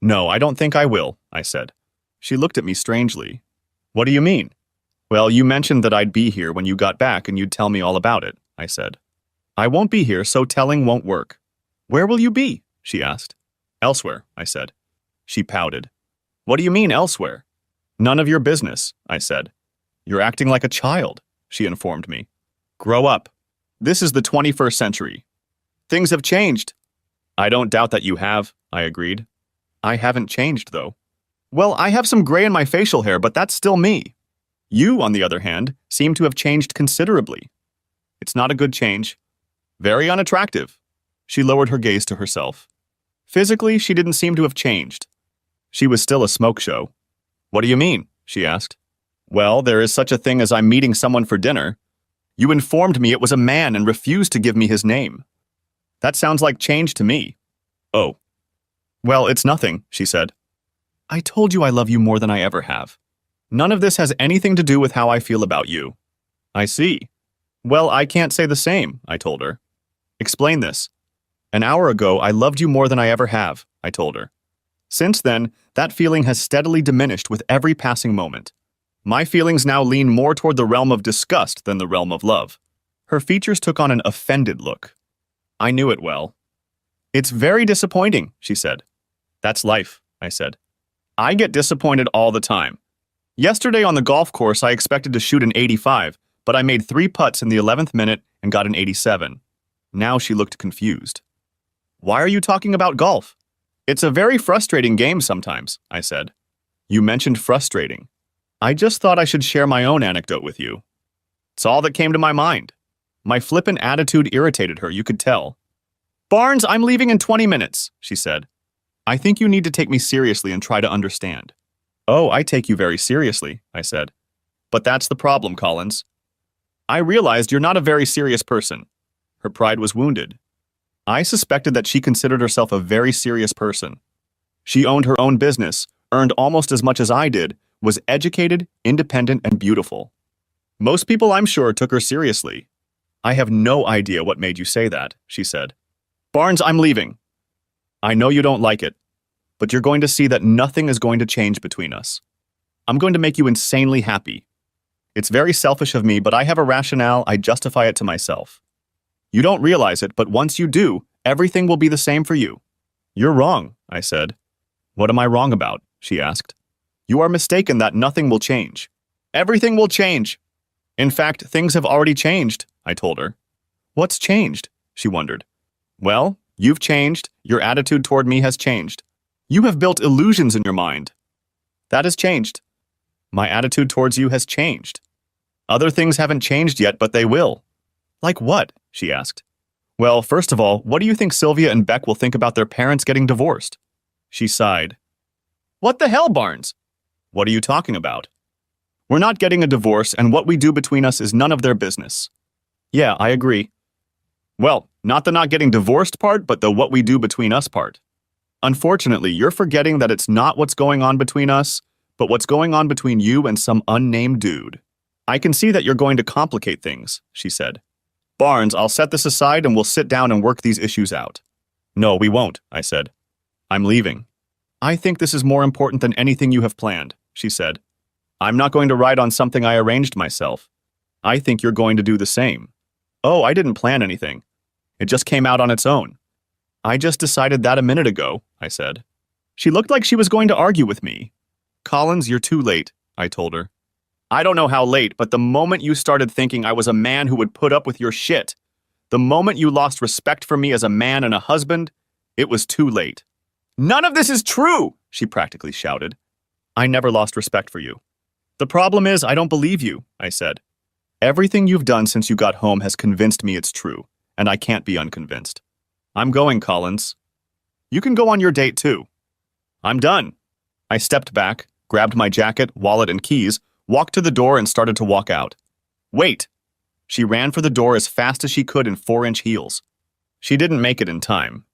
No, I don't think I will, I said. She looked at me strangely. What do you mean? Well, you mentioned that I'd be here when you got back and you'd tell me all about it, I said. I won't be here, so telling won't work. Where will you be? She asked. Elsewhere, I said. She pouted. What do you mean elsewhere? None of your business, I said. You're acting like a child, she informed me. Grow up. This is the 21st century. Things have changed. I don't doubt that you have, I agreed. I haven't changed, though. Well, I have some gray in my facial hair, but that's still me. You, on the other hand, seem to have changed considerably. It's not a good change. Very unattractive. She lowered her gaze to herself. Physically, she didn't seem to have changed. She was still a smoke show. What do you mean? She asked. Well, there is such a thing as I'm meeting someone for dinner. You informed me it was a man and refused to give me his name. That sounds like change to me. Oh. Well, it's nothing, she said. I told you I love you more than I ever have. None of this has anything to do with how I feel about you. I see. Well, I can't say the same, I told her. Explain this. An hour ago, I loved you more than I ever have, I told her. Since then, that feeling has steadily diminished with every passing moment. My feelings now lean more toward the realm of disgust than the realm of love. Her features took on an offended look. I knew it well. It's very disappointing, she said. That's life, I said. I get disappointed all the time. Yesterday on the golf course, I expected to shoot an 85, but I made 3 putts in the 11th minute and got an 87. Now she looked confused. Why are you talking about golf? It's a very frustrating game sometimes, I said. You mentioned frustrating. I just thought I should share my own anecdote with you. It's all that came to my mind. My flippant attitude irritated her, you could tell. Barnes, I'm leaving in 20 minutes, she said. I think you need to take me seriously and try to understand. Oh, I take you very seriously, I said. But that's the problem, Collins. I realized you're not a very serious person. Her pride was wounded. I suspected that she considered herself a very serious person. She owned her own business, earned almost as much as I did, was educated, independent, and beautiful. Most people, I'm sure, took her seriously. I have no idea what made you say that, she said. Barnes, I'm leaving. I know you don't like it, but you're going to see that nothing is going to change between us. I'm going to make you insanely happy. It's very selfish of me, but I have a rationale. I justify it to myself. You don't realize it, but once you do, everything will be the same for you. You're wrong, I said. What am I wrong about? She asked. You are mistaken that nothing will change. Everything will change. In fact, things have already changed, I told her. What's changed? She wondered. Well, you've changed. Your attitude toward me has changed. You have built illusions in your mind. That has changed. My attitude towards you has changed. Other things haven't changed yet, but they will. Like what? She asked. Well, first of all, what do you think Sylvia and Beck will think about their parents getting divorced? She sighed. What the hell, Barnes? What are you talking about? We're not getting a divorce, and what we do between us is none of their business. Yeah, I agree. Well, not the not getting divorced part, but the what we do between us part. Unfortunately, you're forgetting that it's not what's going on between us, but what's going on between you and some unnamed dude. I can see that you're going to complicate things, she said. Barnes, I'll set this aside and we'll sit down and work these issues out. No, we won't, I said. I'm leaving. I think this is more important than anything you have planned, she said. I'm not going to ride on something I arranged myself. I think you're going to do the same. Oh, I didn't plan anything. It just came out on its own. I just decided that a minute ago, I said. She looked like she was going to argue with me. Collins, you're too late, I told her. I don't know how late, but the moment you started thinking I was a man who would put up with your shit, the moment you lost respect for me as a man and a husband, it was too late. None of this is true, she practically shouted. I never lost respect for you. The problem is I don't believe you, I said. Everything you've done since you got home has convinced me it's true, and I can't be unconvinced. I'm going, Collins. You can go on your date, too. I'm done. I stepped back, grabbed my jacket, wallet, and keys, walked to the door, and started to walk out. Wait! She ran for the door as fast as she could in 4-inch heels. She didn't make it in time.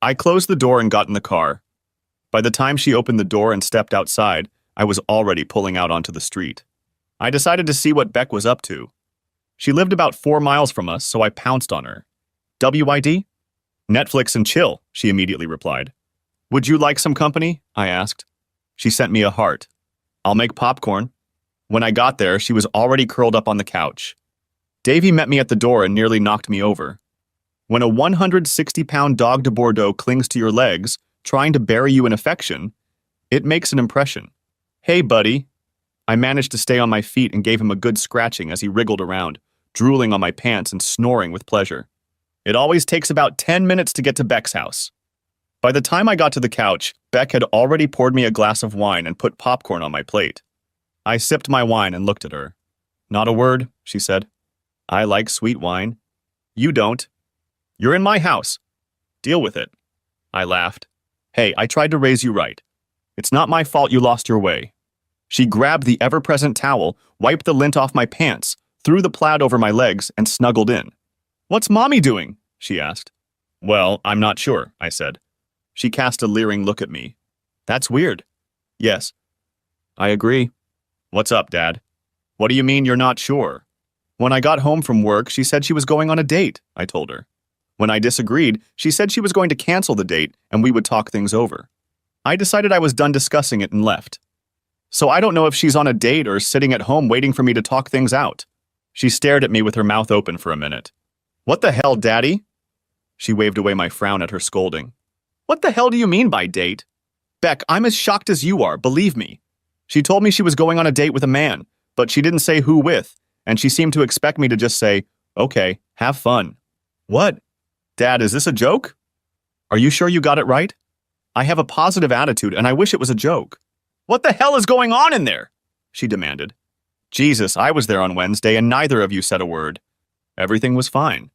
I closed the door and got in the car. By the time she opened the door and stepped outside, I was already pulling out onto the street. I decided to see what Beck was up to. She lived about 4 miles from us, so I pounced on her. WID? Netflix and chill, she immediately replied. Would you like some company? I asked. She sent me a heart. I'll make popcorn. When I got there, she was already curled up on the couch. Davy met me at the door and nearly knocked me over. When a 160-pound dog de Bordeaux clings to your legs, trying to bury you in affection, it makes an impression. Hey, buddy. I managed to stay on my feet and gave him a good scratching as he wriggled around, drooling on my pants and snoring with pleasure. It always takes about 10 minutes to get to Beck's house. By the time I got to the couch, Beck had already poured me a glass of wine and put popcorn on my plate. I sipped my wine and looked at her. Not a word, she said. I like sweet wine. You don't. You're in my house. Deal with it. I laughed. Hey, I tried to raise you right. It's not my fault you lost your way. She grabbed the ever-present towel, wiped the lint off my pants, threw the plaid over my legs, and snuggled in. What's Mommy doing? She asked. Well, I'm not sure, I said. She cast a leering look at me. That's weird. Yes. I agree. What's up, Dad? What do you mean you're not sure? When I got home from work, she said she was going on a date, I told her. When I disagreed, she said she was going to cancel the date and we would talk things over. I decided I was done discussing it and left. So I don't know if she's on a date or sitting at home waiting for me to talk things out. She stared at me with her mouth open for a minute. What the hell, Daddy? She waved away my frown at her scolding. What the hell do you mean by date? Beck, I'm as shocked as you are, believe me. She told me she was going on a date with a man, but she didn't say who with, and she seemed to expect me to just say, okay, have fun. What? Dad, is this a joke? Are you sure you got it right? I have a positive attitude, and I wish it was a joke. What the hell is going on in there? She demanded. Jesus, I was there on Wednesday, and neither of you said a word. Everything was fine.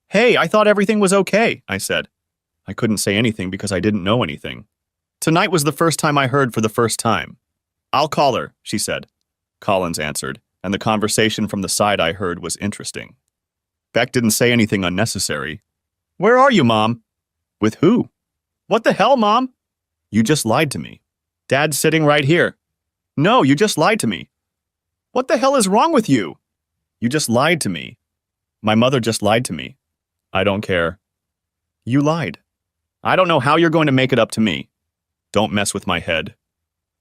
Hey, I thought everything was okay, I said. I couldn't say anything because I didn't know anything. Tonight was the first time I heard for the first time. I'll call her, she said. Collins answered, and the conversation from the side I heard was interesting. Beck didn't say anything unnecessary. Where are you, Mom? With who? What the hell, Mom? You just lied to me. Dad's sitting right here. No, you just lied to me. What the hell is wrong with you? You just lied to me. My mother just lied to me. I don't care. You lied. I don't know how you're going to make it up to me. Don't mess with my head.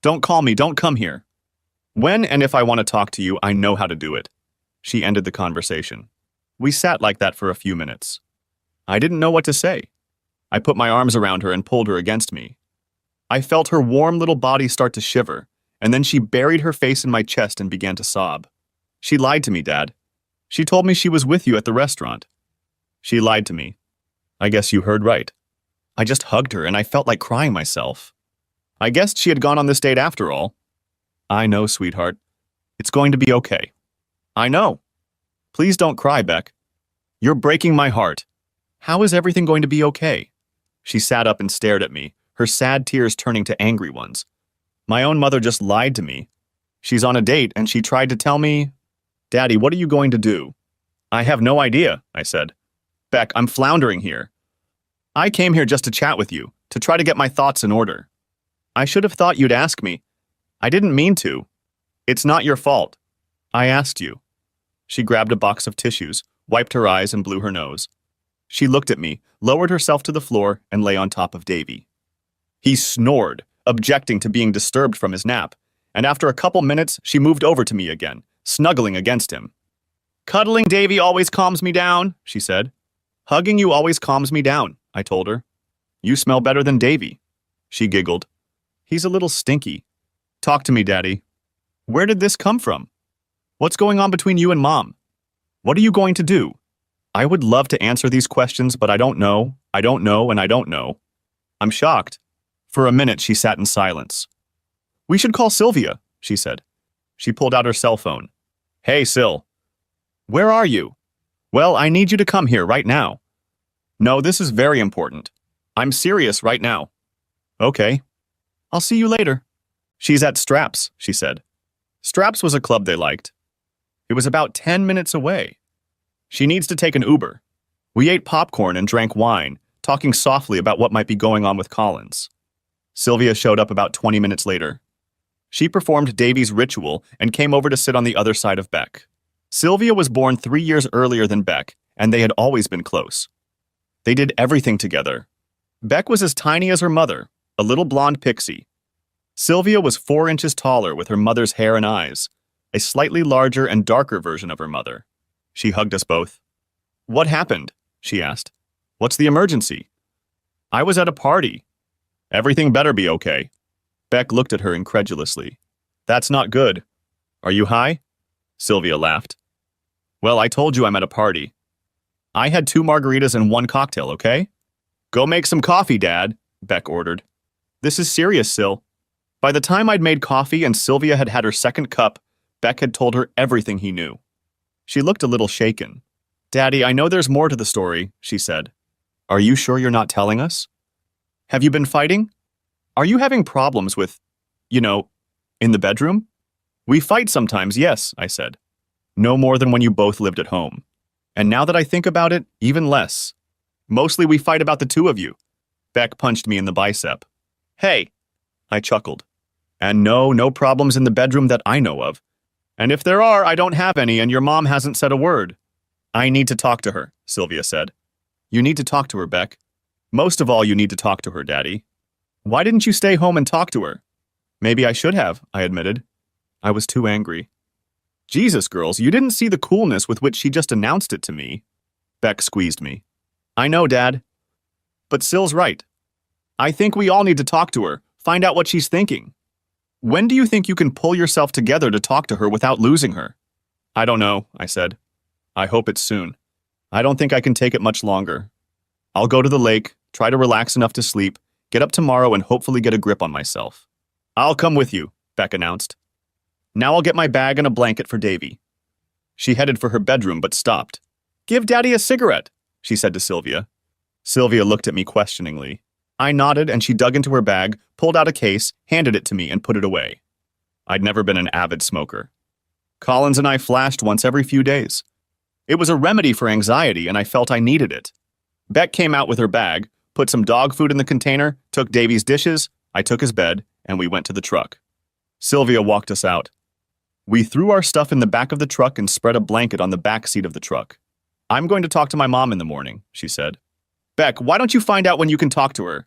Don't call me, don't come here. When and if I want to talk to you, I know how to do it. She ended the conversation. We sat like that for a few minutes. I didn't know what to say. I put my arms around her and pulled her against me. I felt her warm little body start to shiver, and then she buried her face in my chest and began to sob. She lied to me, Dad. She told me she was with you at the restaurant. She lied to me. I guess you heard right. I just hugged her and I felt like crying myself. I guessed she had gone on this date after all. I know, sweetheart. It's going to be okay. I know. Please don't cry, Beck. You're breaking my heart. How is everything going to be okay? She sat up and stared at me, her sad tears turning to angry ones. My own mother just lied to me. She's on a date and she tried to tell me, Daddy, what are you going to do? I have no idea, I said. Beck, I'm floundering here. I came here just to chat with you, to try to get my thoughts in order. I should have thought you'd ask me. I didn't mean to. It's not your fault. I asked you. She grabbed a box of tissues, wiped her eyes, and blew her nose. She looked at me, lowered herself to the floor, and lay on top of Davy. He snored, objecting to being disturbed from his nap, and after a couple minutes, she moved over to me again, snuggling against him. Cuddling Davy always calms me down, she said. Hugging you always calms me down, I told her. You smell better than Davy. She giggled. He's a little stinky. Talk to me, Daddy. Where did this come from? What's going on between you and Mom? What are you going to do? I would love to answer these questions, but I don't know, and I don't know. I'm shocked. For a minute, she sat in silence. We should call Sylvia, she said. She pulled out her cell phone. Hey, Syl. Where are you? Well, I need you to come here right now. No, this is very important. I'm serious right now. Okay. I'll see you later. She's at Straps, she said. Straps was a club they liked. It was about 10 minutes away. She needs to take an Uber. We ate popcorn and drank wine, talking softly about what might be going on with Collins. Sylvia showed up about 20 minutes later. She performed Davy's ritual and came over to sit on the other side of Beck. Sylvia was born 3 years earlier than Beck, and they had always been close. They did everything together. Beck was as tiny as her mother, a a little blonde pixie. Sylvia was 4 inches taller with her mother's hair and eyes, a slightly larger and darker version of her mother. She hugged us both. "What happened?" she asked. "What's the emergency?" "I was at a party." "Everything better be okay." Beck looked at her incredulously. "That's not good. Are you high?" Sylvia laughed. "Well, I told you I'm at a party. I had 2 margaritas and 1 cocktail, okay?" "Go make some coffee, Dad," Beck ordered. "This is serious, Syl." By the time I'd made coffee and Sylvia had had her second cup, Beck had told her everything he knew. She looked a little shaken. "Daddy, I know there's more to the story," she said. "Are you sure you're not telling us? Have you been fighting? Are you having problems with, in the bedroom?" "We fight sometimes, yes," I said. "No more than when you both lived at home. And now that I think about it, even less. Mostly we fight about the 2 of you." Beck punched me in the bicep. "Hey," I chuckled. "And no problems in the bedroom that I know of. And if there are, I don't have any, and your mom hasn't said a word." "I need to talk to her," Sylvia said. "You need to talk to her, Beck. Most of all, you need to talk to her, Daddy. Why didn't you stay home and talk to her?" "Maybe I should have," I admitted. I was too angry. "Jesus, girls, you didn't see the coolness with which she just announced it to me." Beck squeezed me. "I know, Dad. But Syl's right. I think we all need to talk to her, find out what she's thinking. When do you think you can pull yourself together to talk to her without losing her?" "I don't know," I said. "I hope it's soon. I don't think I can take it much longer. I'll go to the lake, try to relax enough to sleep, get up tomorrow and hopefully get a grip on myself." "I'll come with you," Beck announced. "Now I'll get my bag and a blanket for Davy." She headed for her bedroom but stopped. "Give Daddy a cigarette," she said to Sylvia. Sylvia looked at me questioningly. I nodded and she dug into her bag, pulled out a case, handed it to me and put it away. I'd never been an avid smoker. Collins and I flashed once every few days. It was a remedy for anxiety and I felt I needed it. Beck came out with her bag, put some dog food in the container, took Davy's dishes, I took his bed, and we went to the truck. Sylvia walked us out. We threw our stuff in the back of the truck and spread a blanket on the back seat of the truck. "I'm going to talk to my mom in the morning," she said. "Beck, why don't you find out when you can talk to her?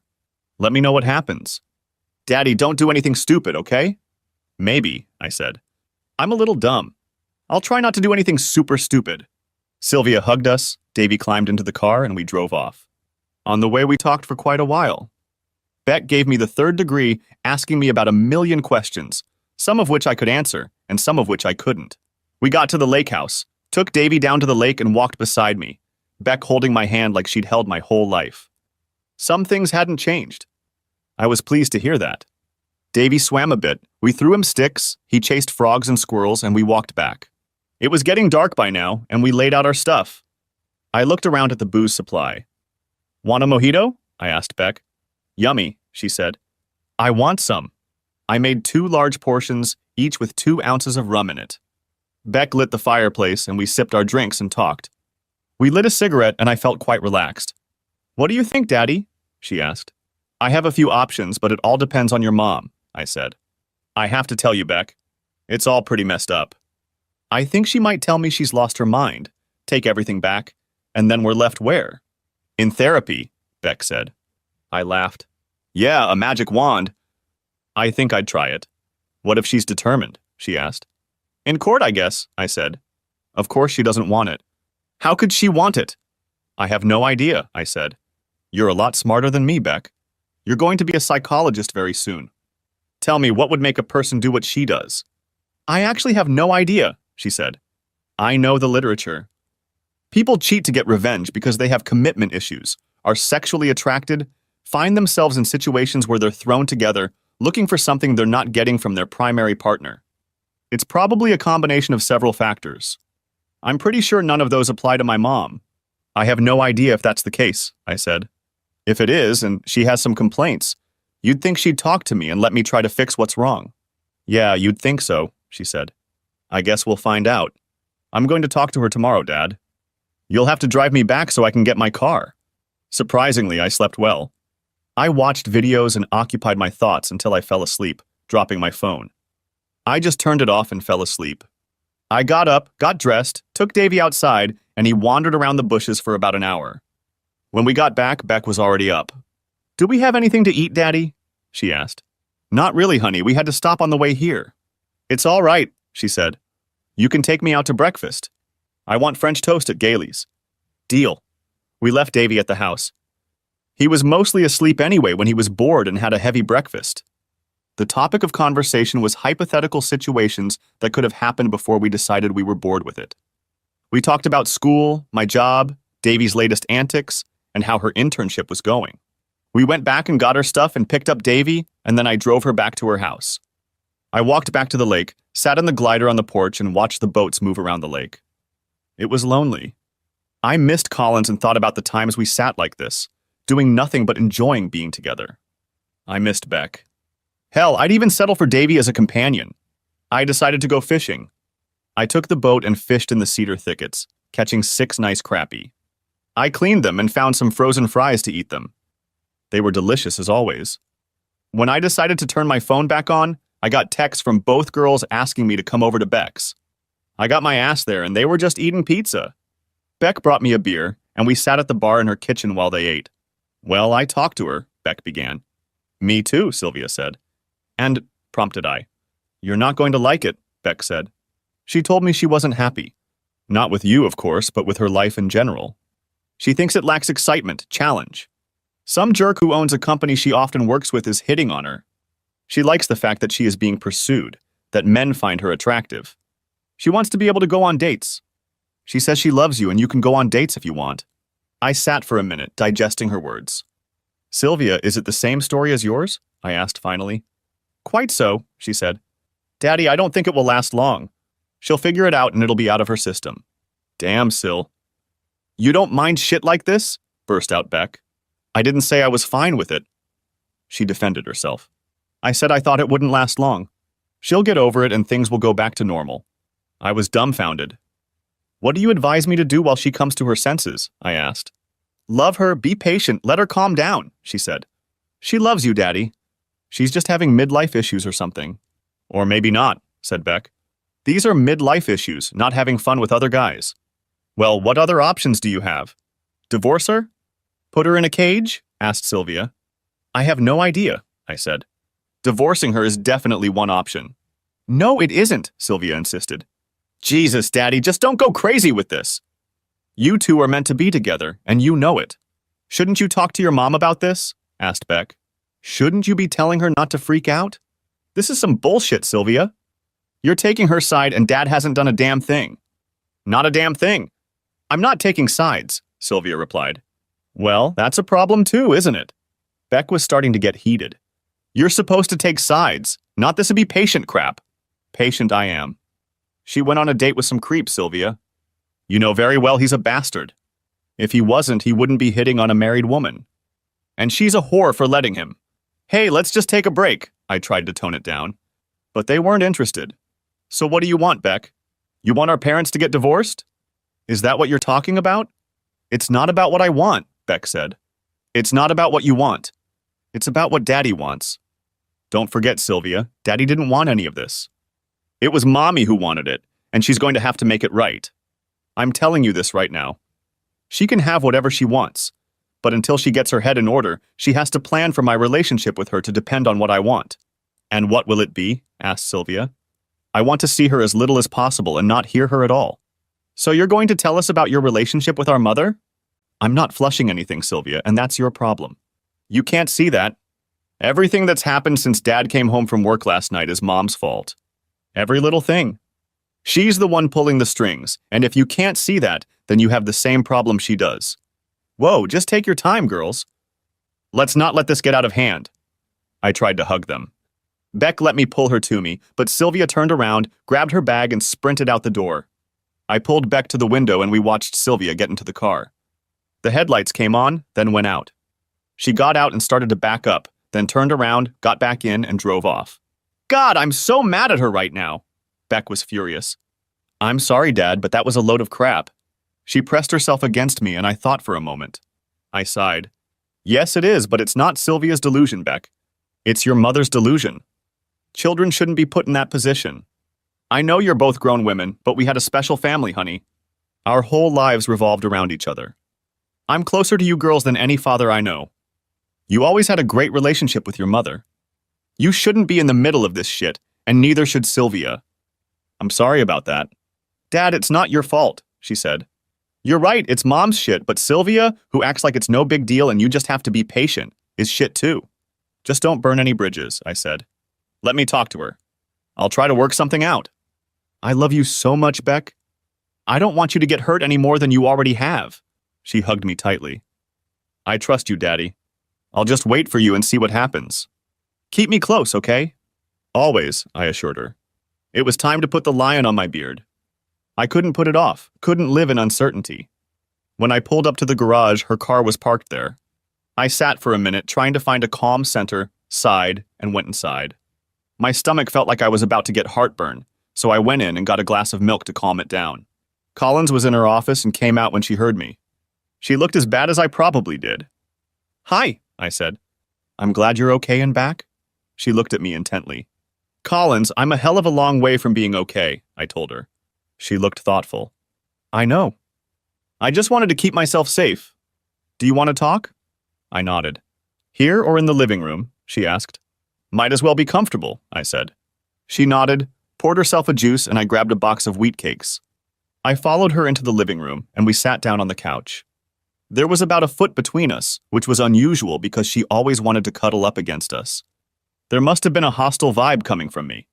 Let me know what happens." "Daddy, don't do anything stupid, okay?" "Maybe," I said. "I'm a little dumb. I'll try not to do anything super stupid." Sylvia hugged us, Davy climbed into the car, and we drove off. On the way, we talked for quite a while. Beck gave me the 3rd degree, asking me about a million questions, some of which I could answer, and some of which I couldn't. We got to the lake house, took Davy down to the lake and walked beside me, Beck holding my hand like she'd held my whole life. Some things hadn't changed. I was pleased to hear that. Davy swam a bit, we threw him sticks, he chased frogs and squirrels, and we walked back. It was getting dark by now, and we laid out our stuff. I looked around at the booze supply. "Want a mojito?" I asked Beck. "Yummy," she said. "I want some." I made 2 large portions, each with 2 ounces of rum in it. Beck lit the fireplace, and we sipped our drinks and talked. We lit a cigarette, and I felt quite relaxed. "What do you think, Daddy?" she asked. "I have a few options, but it all depends on your mom," I said. "I have to tell you, Beck. It's all pretty messed up. I think she might tell me she's lost her mind, take everything back, and then we're left where?" "In therapy," Beck said. I laughed. "Yeah, a magic wand." "I think I'd try it." "What if she's determined?" she asked. "In court, I guess," I said. "Of course she doesn't want it." "How could she want it?" "I have no idea," I said. "You're a lot smarter than me, Beck. You're going to be a psychologist very soon. Tell me, what would make a person do what she does?" "I actually have no idea," she said. "I know the literature. People cheat to get revenge because they have commitment issues, are sexually attracted, find themselves in situations where they're thrown together, looking for something they're not getting from their primary partner. It's probably a combination of several factors. I'm pretty sure none of those apply to my mom." "I have no idea if that's the case," I said. "If it is, and she has some complaints, you'd think she'd talk to me and let me try to fix what's wrong." "Yeah, you'd think so," she said. "I guess we'll find out. I'm going to talk to her tomorrow, Dad. You'll have to drive me back so I can get my car." Surprisingly, I slept well. I watched videos and occupied my thoughts until I fell asleep, dropping my phone. I just turned it off and fell asleep. I got up, got dressed, took Davy outside, and he wandered around the bushes for about an hour. When we got back, Beck was already up. "Do we have anything to eat, Daddy?" she asked. Not really, honey. We had to stop on the way here. It's all right, she said. You can take me out to breakfast. I want French toast at Gailey's. Deal. We left Davy at the house. He was mostly asleep anyway when he was bored and had a heavy breakfast. The topic of conversation was hypothetical situations that could have happened before we decided we were bored with it. We talked about school, my job, Davy's latest antics, and how her internship was going. We went back and got her stuff and picked up Davy, and then I drove her back to her house. I walked back to the lake, sat in the glider on the porch, and watched the boats move around the lake. It was lonely. I missed Collins and thought about the times we sat like this, doing nothing but enjoying being together. I missed Beck. Hell, I'd even settle for Davy as a companion. I decided to go fishing. I took the boat and fished in the cedar thickets, catching 6 nice crappie. I cleaned them and found some frozen fries to eat them. They were delicious as always. When I decided to turn my phone back on, I got texts from both girls asking me to come over to Beck's. I got my ass there and they were just eating pizza. Beck brought me a beer, and we sat at the bar in her kitchen while they ate. Well, I talked to her, Beck began. Me too, Sylvia said. And, prompted I. You're not going to like it, Beck said. She told me she wasn't happy. Not with you, of course, but with her life in general. She thinks it lacks excitement, challenge. Some jerk who owns a company she often works with is hitting on her. She likes the fact that she is being pursued, that men find her attractive. She wants to be able to go on dates. She says she loves you and you can go on dates if you want. I sat for a minute, digesting her words. Sylvia, is it the same story as yours? I asked finally. Quite so, she said. Daddy, I don't think it will last long. She'll figure it out and it'll be out of her system. Damn, Syl. You don't mind shit like this? Burst out Beck. I didn't say I was fine with it. She defended herself. I said I thought it wouldn't last long. She'll get over it and things will go back to normal. I was dumbfounded. What do you advise me to do while she comes to her senses? I asked. Love her, be patient, let her calm down, she said. She loves you, Daddy. She's just having midlife issues or something. Or maybe not, said Beck. These are midlife issues, not having fun with other guys. Well, what other options do you have? Divorce her? Put her in a cage? Asked Sylvia. I have no idea, I said. Divorcing her is definitely one option. No, it isn't, Sylvia insisted. Jesus, Daddy, just don't go crazy with this. You two are meant to be together, and you know it. Shouldn't you talk to your mom about this? Asked Beck. Shouldn't you be telling her not to freak out? This is some bullshit, Sylvia. You're taking her side and Dad hasn't done a damn thing. Not a damn thing. I'm not taking sides, Sylvia replied. Well, that's a problem too, isn't it? Beck was starting to get heated. You're supposed to take sides, not this would be patient crap. Patient I am. She went on a date with some creep, Sylvia. You know very well he's a bastard. If he wasn't, he wouldn't be hitting on a married woman. And she's a whore for letting him. Hey, let's just take a break, I tried to tone it down. But they weren't interested. So what do you want, Beck? You want our parents to get divorced? Is that what you're talking about? It's not about what I want, Beck said. It's not about what you want. It's about what Daddy wants. Don't forget, Sylvia, Daddy didn't want any of this. It was Mommy who wanted it, and she's going to have to make it right. I'm telling you this right now. She can have whatever she wants, but until she gets her head in order, she has to plan for my relationship with her to depend on what I want. And what will it be? Asked Sylvia. I want to see her as little as possible and not hear her at all. So you're going to tell us about your relationship with our mother? I'm not flushing anything, Sylvia, and that's your problem. You can't see that. Everything that's happened since Dad came home from work last night is Mom's fault. Every little thing. She's the one pulling the strings, and if you can't see that, then you have the same problem she does. Whoa, just take your time, girls. Let's not let this get out of hand. I tried to hug them. Beck let me pull her to me, but Sylvia turned around, grabbed her bag, and sprinted out the door. I pulled Beck to the window and we watched Sylvia get into the car. The headlights came on, then went out. She got out and started to back up, then turned around, got back in, and drove off. God, I'm so mad at her right now. Beck was furious. I'm sorry, Dad, but that was a load of crap. She pressed herself against me and I thought for a moment. I sighed. Yes, it is, but it's not Sylvia's delusion, Beck. It's your mother's delusion. Children shouldn't be put in that position. I know you're both grown women, but we had a special family, honey. Our whole lives revolved around each other. I'm closer to you girls than any father I know. You always had a great relationship with your mother. You shouldn't be in the middle of this shit, and neither should Sylvia. I'm sorry about that. Dad, it's not your fault, she said. You're right, it's Mom's shit, but Sylvia, who acts like it's no big deal and you just have to be patient, is shit too. Just don't burn any bridges, I said. Let me talk to her. I'll try to work something out. I love you so much, Beck. I don't want you to get hurt any more than you already have. She hugged me tightly. I trust you, Daddy. I'll just wait for you and see what happens. Keep me close, okay? Always, I assured her. It was time to put the lion on my beard. I couldn't put it off, couldn't live in uncertainty. When I pulled up to the garage, her car was parked there. I sat for a minute, trying to find a calm center, sighed, and went inside. My stomach felt like I was about to get heartburn, so I went in and got a glass of milk to calm it down. Collins was in her office and came out when she heard me. She looked as bad as I probably did. Hi, I said. I'm glad you're okay and back. She looked at me intently. Collins, I'm a hell of a long way from being okay, I told her. She looked thoughtful. I know. I just wanted to keep myself safe. Do you want to talk? I nodded. Here or in the living room? She asked. Might as well be comfortable, I said. She nodded, poured herself a juice, and I grabbed a box of wheat cakes. I followed her into the living room, and we sat down on the couch. There was about a foot between us, which was unusual because she always wanted to cuddle up against us. There must have been a hostile vibe coming from me.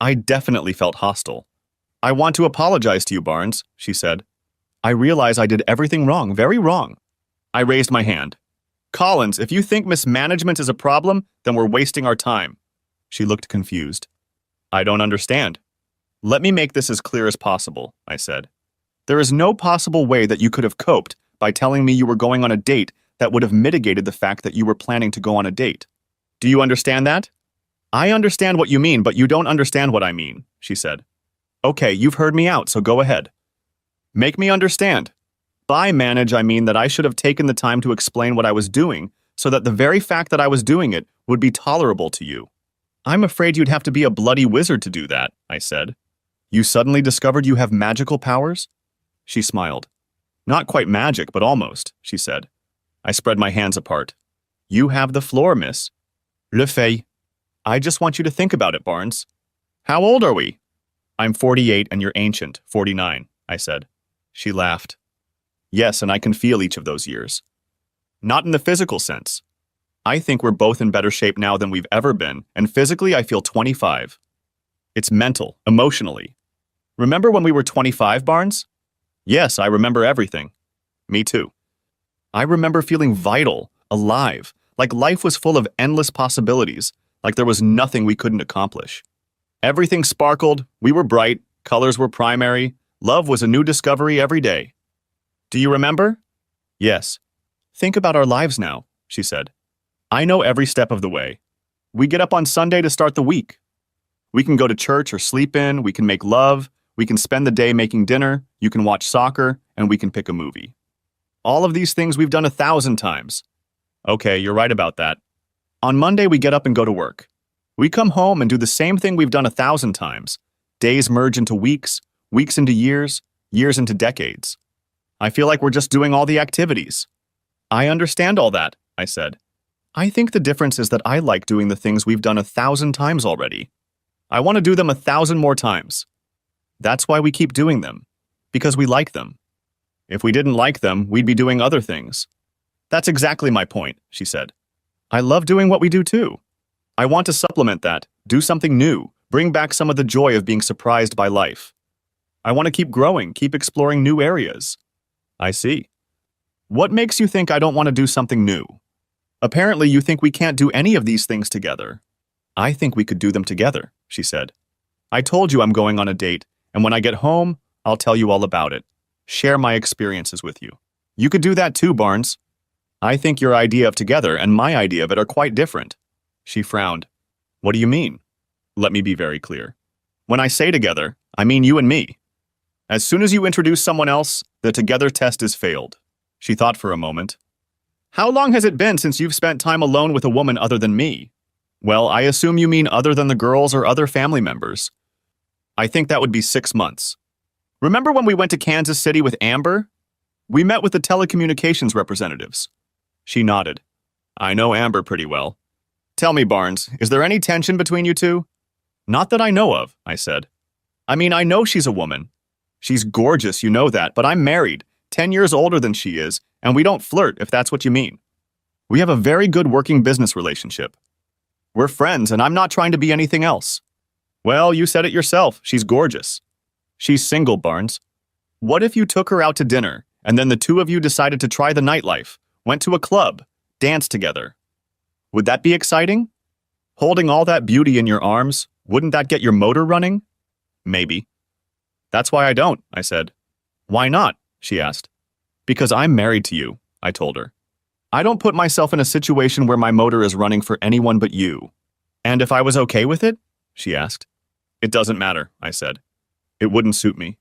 I definitely felt hostile. I want to apologize to you, Barnes, she said. I realize I did everything wrong, very wrong. I raised my hand. Collins, if you think mismanagement is a problem, then we're wasting our time. She looked confused. I don't understand. Let me make this as clear as possible, I said. There is no possible way that you could have coped by telling me you were going on a date that would have mitigated the fact that you were planning to go on a date. Do you understand that? I understand what you mean, but you don't understand what I mean, she said. Okay, you've heard me out, so go ahead. Make me understand. By manage, I mean that I should have taken the time to explain what I was doing so that the very fact that I was doing it would be tolerable to you. I'm afraid you'd have to be a bloody wizard to do that, I said. You suddenly discovered you have magical powers? She smiled. Not quite magic, but almost, she said. I spread my hands apart. You have the floor, miss. Le fait. I just want you to think about it, Barnes. How old are we? I'm 48 and you're ancient, 49, I said. She laughed. Yes, and I can feel each of those years. Not in the physical sense. I think we're both in better shape now than we've ever been, and physically I feel 25. It's mental, emotionally. Remember when we were 25, Barnes? Yes, I remember everything. Me too. I remember feeling vital, alive, like life was full of endless possibilities, like there was nothing we couldn't accomplish. Everything sparkled, we were bright, colors were primary, love was a new discovery every day. Do you remember? Yes. Think about our lives now, she said. I know every step of the way. We get up on Sunday to start the week. We can go to church or sleep in, we can make love, we can spend the day making dinner, you can watch soccer, and we can pick a movie. All of these things we've done 1,000 times. Okay, you're right about that. On Monday, we get up and go to work. We come home and do the same thing we've done 1,000 times. Days merge into weeks, weeks into years, years into decades. I feel like we're just doing all the activities. I understand all that, I said. I think the difference is that I like doing the things we've done 1,000 times already. I want to do them 1,000 more times. That's why we keep doing them, because we like them. If we didn't like them, we'd be doing other things. That's exactly my point, she said. I love doing what we do too. I want to supplement that, do something new, bring back some of the joy of being surprised by life. I want to keep growing, keep exploring new areas. I see. What makes you think I don't want to do something new? Apparently you think we can't do any of these things together. I think we could do them together, she said. I told you I'm going on a date, and when I get home, I'll tell you all about it. Share my experiences with you. You could do that too, Barnes. I think your idea of together and my idea of it are quite different. She frowned. What do you mean? Let me be very clear. When I say together, I mean you and me. As soon as you introduce someone else, the together test is failed. She thought for a moment. How long has it been since you've spent time alone with a woman other than me? Well, I assume you mean other than the girls or other family members. I think that would be 6 months. Remember when we went to Kansas City with Amber? We met with the telecommunications representatives. She nodded. I know Amber pretty well. Tell me, Barnes, is there any tension between you two? Not that I know of, I said. I mean, I know she's a woman. She's gorgeous, you know that, but I'm married, 10 years older than she is, and we don't flirt, if that's what you mean. We have a very good working business relationship. We're friends, and I'm not trying to be anything else. Well, you said it yourself, she's gorgeous. She's single, Barnes. What if you took her out to dinner, and then the two of you decided to try the nightlife, went to a club, danced together? Would that be exciting? Holding all that beauty in your arms, wouldn't that get your motor running? Maybe. That's why I don't, I said. Why not? She asked. Because I'm married to you, I told her. I don't put myself in a situation where my motor is running for anyone but you. And if I was okay with it? She asked. It doesn't matter, I said. It wouldn't suit me.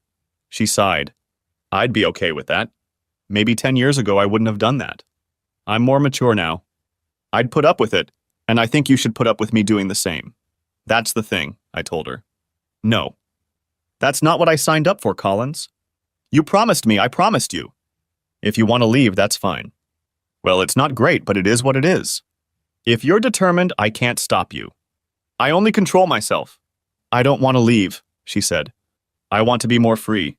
She sighed. I'd be okay with that. Maybe 10 years ago I wouldn't have done that. I'm more mature now. I'd put up with it, and I think you should put up with me doing the same. That's the thing, I told her. No. That's not what I signed up for, Collins. You promised me, I promised you. If you want to leave, that's fine. Well, it's not great, but it is what it is. If you're determined, I can't stop you. I only control myself. I don't want to leave, she said. I want to be more free.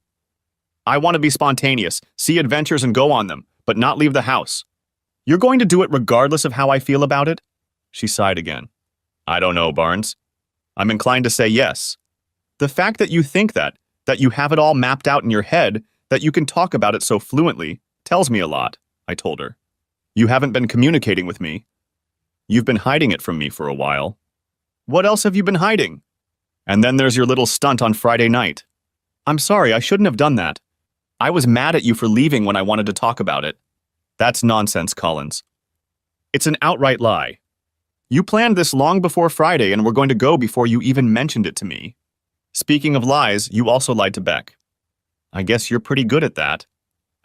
I want to be spontaneous, see adventures and go on them, but not leave the house. You're going to do it regardless of how I feel about it? She sighed again. I don't know, Barnes. I'm inclined to say yes. The fact that you think that you have it all mapped out in your head, that you can talk about it so fluently, tells me a lot, I told her. You haven't been communicating with me. You've been hiding it from me for a while. What else have you been hiding? And then there's your little stunt on Friday night. I'm sorry, I shouldn't have done that. I was mad at you for leaving when I wanted to talk about it. That's nonsense, Collins. It's an outright lie. You planned this long before Friday and were going to go before you even mentioned it to me. Speaking of lies, you also lied to Beck. I guess you're pretty good at that.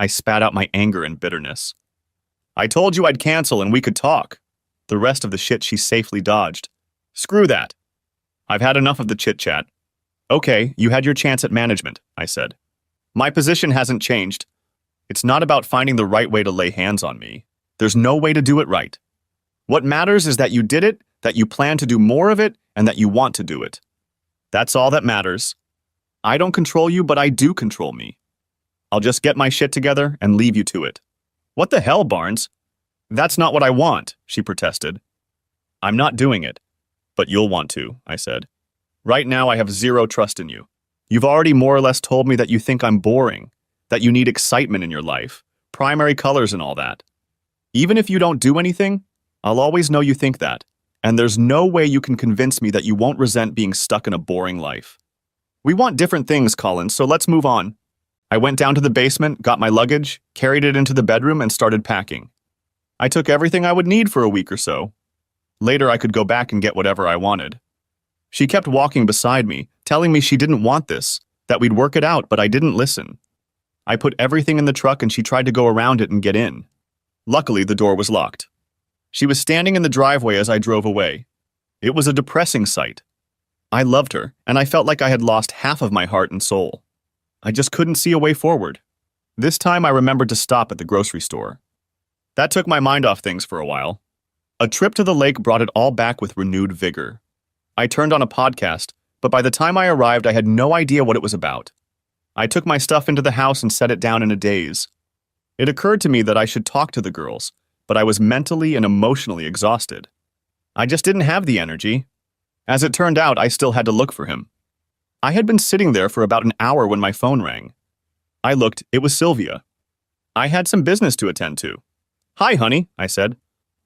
I spat out my anger and bitterness. I told you I'd cancel and we could talk. The rest of the shit she safely dodged. Screw that. I've had enough of the chit-chat. Okay, you had your chance at management, I said. My position hasn't changed. It's not about finding the right way to lay hands on me. There's no way to do it right. What matters is that you did it, that you plan to do more of it, and that you want to do it. That's all that matters. I don't control you, but I do control me. I'll just get my shit together and leave you to it. What the hell, Barnes? That's not what I want, she protested. I'm not doing it. But you'll want to, I said. Right now I have zero trust in you. You've already more or less told me that you think I'm boring, that you need excitement in your life, primary colors and all that. Even if you don't do anything, I'll always know you think that, and there's no way you can convince me that you won't resent being stuck in a boring life. We want different things, Collins, so let's move on. I went down to the basement, got my luggage, carried it into the bedroom, and started packing. I took everything I would need for a week or so. Later, I could go back and get whatever I wanted. She kept walking beside me, telling me she didn't want this, that we'd work it out, but I didn't listen. I put everything in the truck and she tried to go around it and get in. Luckily, the door was locked. She was standing in the driveway as I drove away. It was a depressing sight. I loved her, and I felt like I had lost half of my heart and soul. I just couldn't see a way forward. This time, I remembered to stop at the grocery store. That took my mind off things for a while. A trip to the lake brought it all back with renewed vigor. I turned on a podcast, but by the time I arrived, I had no idea what it was about. I took my stuff into the house and set it down in a daze. It occurred to me that I should talk to the girls, but I was mentally and emotionally exhausted. I just didn't have the energy. As it turned out, I still had to look for him. I had been sitting there for about an hour when my phone rang. I looked, it was Sylvia. I had some business to attend to. Hi, honey, I said.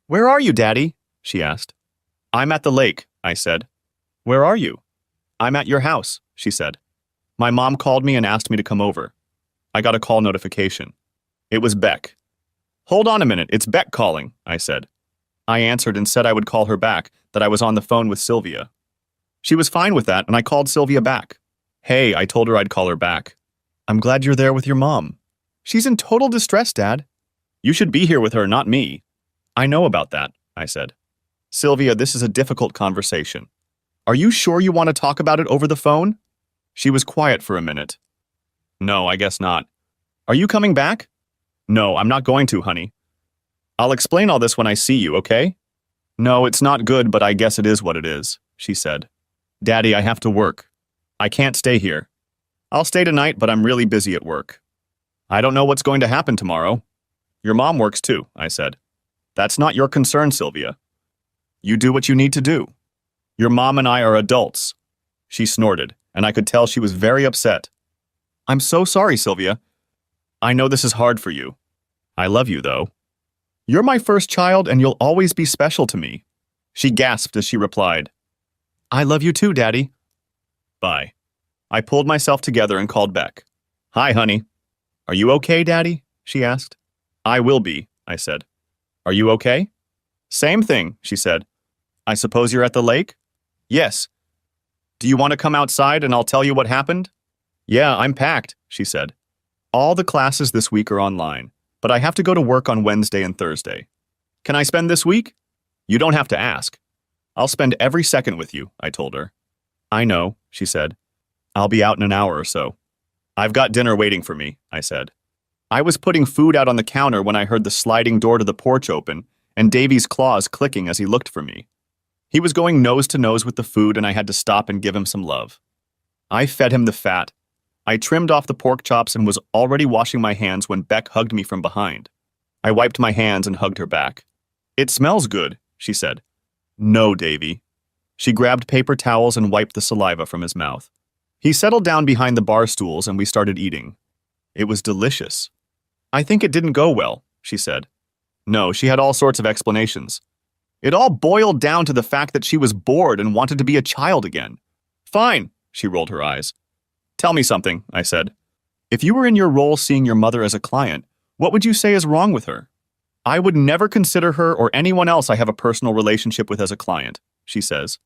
Where are you, Daddy? She asked. I'm at the lake, I said. Where are you? I'm at your house, she said. My mom called me and asked me to come over. I got a call notification. It was Beck. Hold on a minute, it's Beck calling, I said. I answered and said I would call her back, that I was on the phone with Sylvia. She was fine with that, and I called Sylvia back. Hey, I told her I'd call her back. I'm glad you're there with your mom. She's in total distress, Dad. You should be here with her, not me. I know about that, I said. Sylvia, this is a difficult conversation. Are you sure you want to talk about it over the phone? She was quiet for a minute. No, I guess not. Are you coming back? No, I'm not going to, honey. I'll explain all this when I see you, okay? No, it's not good, but I guess it is what it is, she said. Daddy, I have to work. I can't stay here. I'll stay tonight, but I'm really busy at work. I don't know what's going to happen tomorrow. Your mom works too, I said. That's not your concern, Sylvia. You do what you need to do. Your mom and I are adults. She snorted, and I could tell she was very upset. I'm so sorry, Sylvia. I know this is hard for you. I love you, though. You're my first child, and you'll always be special to me. She gasped as she replied. I love you too, Daddy. Bye. I pulled myself together and called Beck. Hi, honey. Are you okay, Daddy? She asked. I will be, I said. Are you okay? Same thing, she said. I suppose you're at the lake? Yes. Do you want to come outside and I'll tell you what happened? Yeah, I'm packed, she said. All the classes this week are online, but I have to go to work on Wednesday and Thursday. Can I spend this week? You don't have to ask. I'll spend every second with you, I told her. I know, she said. I'll be out in an hour or so. I've got dinner waiting for me, I said. I was putting food out on the counter when I heard the sliding door to the porch open and Davy's claws clicking as he looked for me. He was going nose to nose with the food and I had to stop and give him some love. I fed him the fat. I trimmed off the pork chops and was already washing my hands when Beck hugged me from behind. I wiped my hands and hugged her back. It smells good, she said. No, Davy. She grabbed paper towels and wiped the saliva from his mouth. He settled down behind the bar stools and we started eating. It was delicious. I think it didn't go well, she said. No, she had all sorts of explanations. It all boiled down to the fact that she was bored and wanted to be a child again. Fine, she rolled her eyes. Tell me something, I said. If you were in your role seeing your mother as a client, what would you say is wrong with her? I would never consider her or anyone else I have a personal relationship with as a client, she says.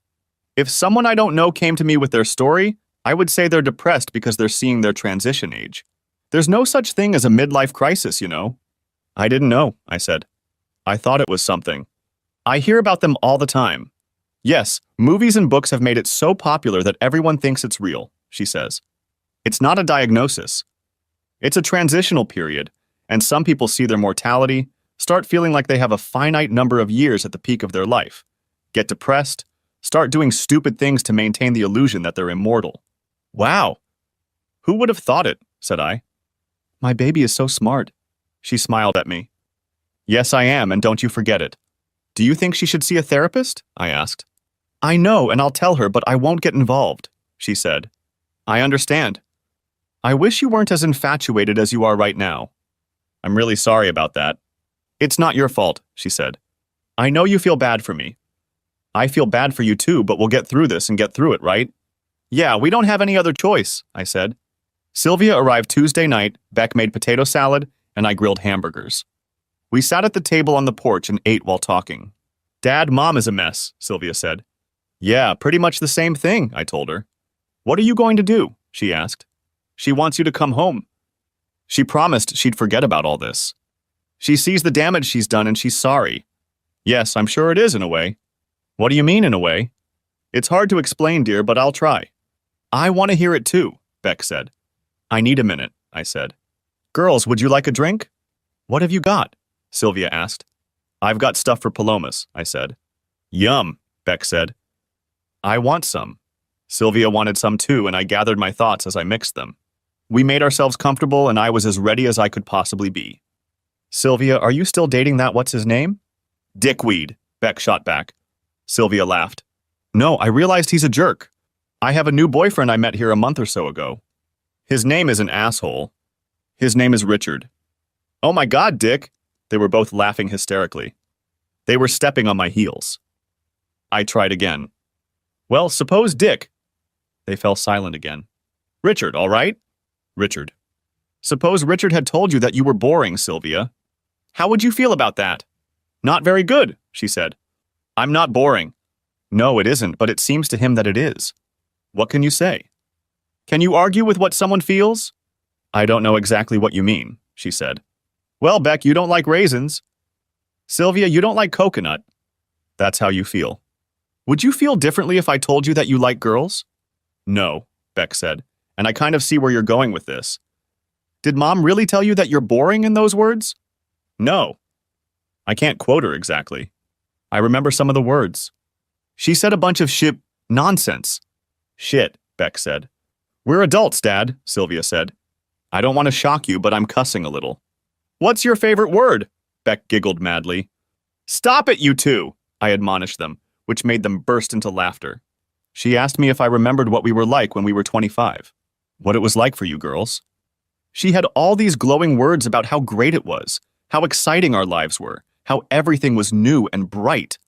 If someone I don't know came to me with their story, I would say they're depressed because they're seeing their transition age. There's no such thing as a midlife crisis, you know. I didn't know, I said. I thought it was something. I hear about them all the time. Yes, movies and books have made it so popular that everyone thinks it's real, she says. It's not a diagnosis. It's a transitional period, and some people see their mortality, start feeling like they have a finite number of years at the peak of their life, get depressed, start doing stupid things to maintain the illusion that they're immortal. Wow! Who would have thought it, said I. My baby is so smart. She smiled at me. Yes, I am, and don't you forget it. Do you think she should see a therapist? I asked. I know, and I'll tell her, but I won't get involved, she said. I understand. I wish you weren't as infatuated as you are right now. I'm really sorry about that. It's not your fault, she said. I know you feel bad for me. I feel bad for you too, but we'll get through this and get through it, right? Yeah, we don't have any other choice, I said. Sylvia arrived Tuesday night, Beck made potato salad, and I grilled hamburgers. We sat at the table on the porch and ate while talking. Dad, Mom is a mess, Sylvia said. Yeah, pretty much the same thing, I told her. What are you going to do? She asked. She wants you to come home. She promised she'd forget about all this. She sees the damage she's done and she's sorry. Yes, I'm sure it is in a way. What do you mean in a way? It's hard to explain, dear, but I'll try. I want to hear it too, Beck said. I need a minute, I said. Girls, would you like a drink? What have you got? Sylvia asked. I've got stuff for Palomas, I said. Yum, Beck said. I want some. Sylvia wanted some too, and I gathered my thoughts as I mixed them. We made ourselves comfortable, and I was as ready as I could possibly be. Sylvia, are you still dating that what's-his-name? Dickweed, Beck shot back. Sylvia laughed. No, I realized he's a jerk. I have a new boyfriend I met here a month or so ago. His name is an asshole. His name is Richard. Oh my God, Dick! They were both laughing hysterically. They were stepping on my heels. I tried again. Well, suppose Dick. They fell silent again. Richard, all right? Richard. Suppose Richard had told you that you were boring, Sylvia. How would you feel about that? Not very good, she said. I'm not boring. No, it isn't, but it seems to him that it is. What can you say? Can you argue with what someone feels? I don't know exactly what you mean, she said. Well, Beck, you don't like raisins. Sylvia, you don't like coconut. That's how you feel. Would you feel differently if I told you that you like girls? No, Beck said, and I kind of see where you're going with this. Did Mom really tell you that you're boring in those words? No. I can't quote her exactly. I remember some of the words. She said a bunch of nonsense. Shit, Beck said. We're adults, Dad, Sylvia said. I don't want to shock you, but I'm cussing a little. What's your favorite word? Beck giggled madly. Stop it, you two, I admonished them, which made them burst into laughter. She asked me if I remembered what we were like when we were 25. What it was like for you girls. She had all these glowing words about how great it was, how exciting our lives were, how everything was new and bright.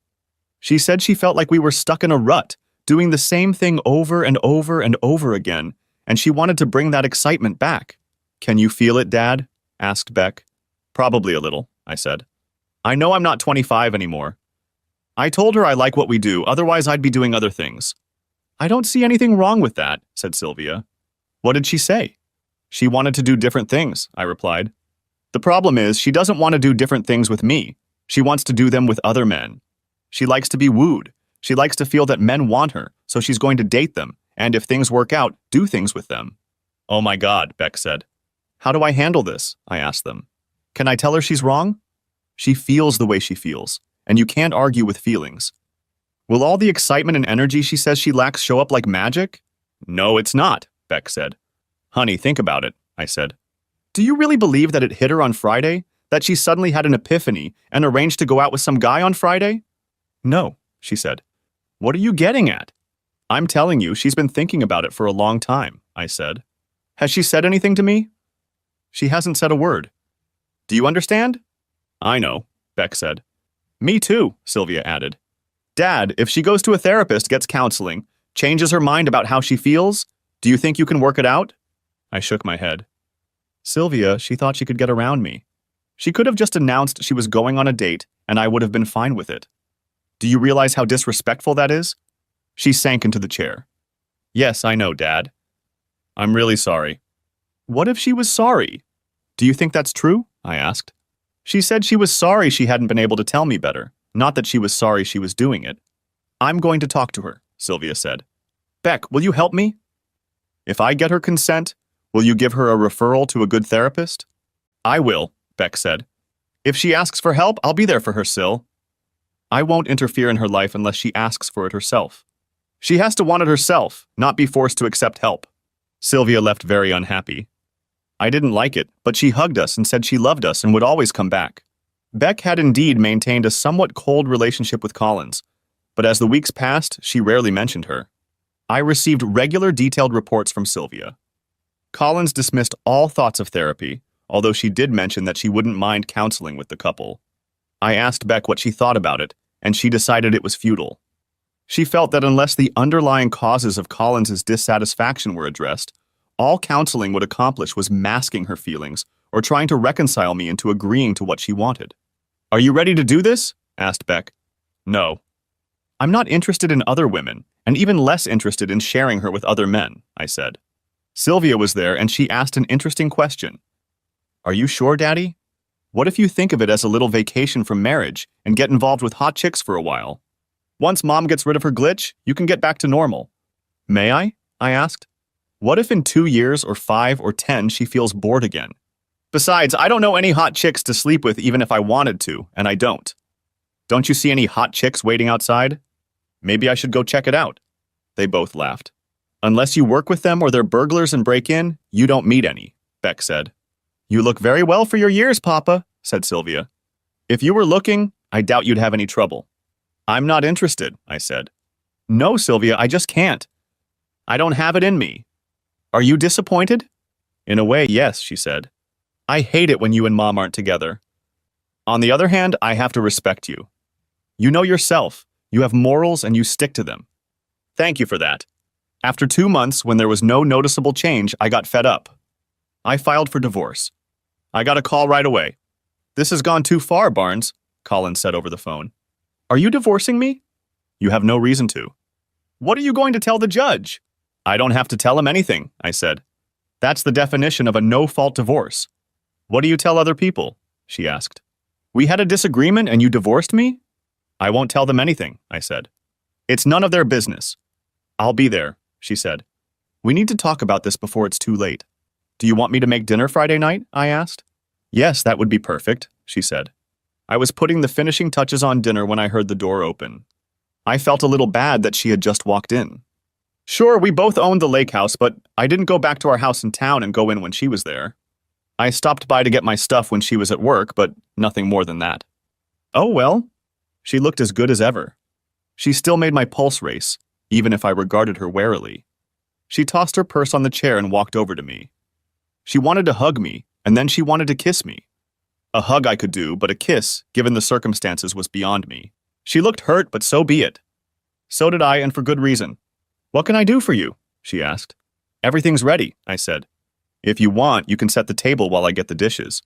She said she felt like we were stuck in a rut, doing the same thing over and over and over again, and she wanted to bring that excitement back. Can you feel it, Dad? Asked Beck. Probably a little, I said. I know I'm not 25 anymore. I told her I like what we do, otherwise I'd be doing other things. I don't see anything wrong with that, said Sylvia. What did she say? She wanted to do different things, I replied. The problem is, she doesn't want to do different things with me. She wants to do them with other men. She likes to be wooed. She likes to feel that men want her, so she's going to date them, and if things work out, do things with them. Oh my God, Beck said. How do I handle this? I asked them. Can I tell her she's wrong? She feels the way she feels, and you can't argue with feelings. Will all the excitement and energy she says she lacks show up like magic? No, it's not, Beck said. Honey, think about it, I said. Do you really believe that it hit her on Friday? That she suddenly had an epiphany and arranged to go out with some guy on Friday? No, she said. What are you getting at? I'm telling you, she's been thinking about it for a long time, I said. Has she said anything to me? She hasn't said a word. Do you understand? I know, Beck said. Me too, Sylvia added. Dad, if she goes to a therapist, gets counseling, changes her mind about how she feels, do you think you can work it out? I shook my head. Sylvia, she thought she could get around me. She could have just announced she was going on a date, and I would have been fine with it. Do you realize how disrespectful that is? She sank into the chair. Yes, I know, Dad. I'm really sorry. What if she was sorry? Do you think that's true? I asked. She said she was sorry she hadn't been able to tell me better, not that she was sorry she was doing it. I'm going to talk to her, Sylvia said. Beck, will you help me? If I get her consent, will you give her a referral to a good therapist? I will, Beck said. If she asks for help, I'll be there for her, Syl. I won't interfere in her life unless she asks for it herself. She has to want it herself, not be forced to accept help. Sylvia left very unhappy. I didn't like it, but she hugged us and said she loved us and would always come back. Beck had indeed maintained a somewhat cold relationship with Collins, but as the weeks passed, she rarely mentioned her. I received regular detailed reports from Sylvia. Collins dismissed all thoughts of therapy, although she did mention that she wouldn't mind counseling with the couple. I asked Beck what she thought about it, and she decided it was futile. She felt that unless the underlying causes of Collins's dissatisfaction were addressed, all counseling would accomplish was masking her feelings or trying to reconcile me into agreeing to what she wanted. Are you ready to do this? Asked Beck. No. I'm not interested in other women, and even less interested in sharing her with other men, I said. Sylvia was there, and she asked an interesting question. Are you sure, Daddy? What if you think of it as a little vacation from marriage and get involved with hot chicks for a while? Once Mom gets rid of her glitch, you can get back to normal. May I? I asked. What if in 2 years or 5 or 10 she feels bored again? Besides, I don't know any hot chicks to sleep with even if I wanted to, and I don't. Don't you see any hot chicks waiting outside? Maybe I should go check it out. They both laughed. Unless you work with them or they're burglars and break in, you don't meet any, Beck said. You look very well for your years, Papa, said Sylvia. If you were looking, I doubt you'd have any trouble. I'm not interested, I said. No, Sylvia, I just can't. I don't have it in me. Are you disappointed? In a way, yes, she said. I hate it when you and Mom aren't together. On the other hand, I have to respect you. You know yourself. You have morals and you stick to them. Thank you for that. After 2 months, when there was no noticeable change, I got fed up. I filed for divorce. I got a call right away. This has gone too far, Barnes, Collins said over the phone. Are you divorcing me? You have no reason to. What are you going to tell the judge? I don't have to tell him anything, I said. That's the definition of a no-fault divorce. What do you tell other people? She asked. We had a disagreement and you divorced me? I won't tell them anything, I said. It's none of their business. I'll be there, she said. We need to talk about this before it's too late. Do you want me to make dinner Friday night? I asked. Yes, that would be perfect, she said. I was putting the finishing touches on dinner when I heard the door open. I felt a little bad that she had just walked in. Sure, we both owned the lake house, but I didn't go back to our house in town and go in when she was there. I stopped by to get my stuff when she was at work, but nothing more than that. Oh well. She looked as good as ever. She still made my pulse race, even if I regarded her warily. She tossed her purse on the chair and walked over to me. She wanted to hug me, and then she wanted to kiss me. A hug I could do, but a kiss, given the circumstances, was beyond me. She looked hurt, but so be it. So did I, and for good reason. What can I do for you? She asked. Everything's ready, I said. If you want, you can set the table while I get the dishes.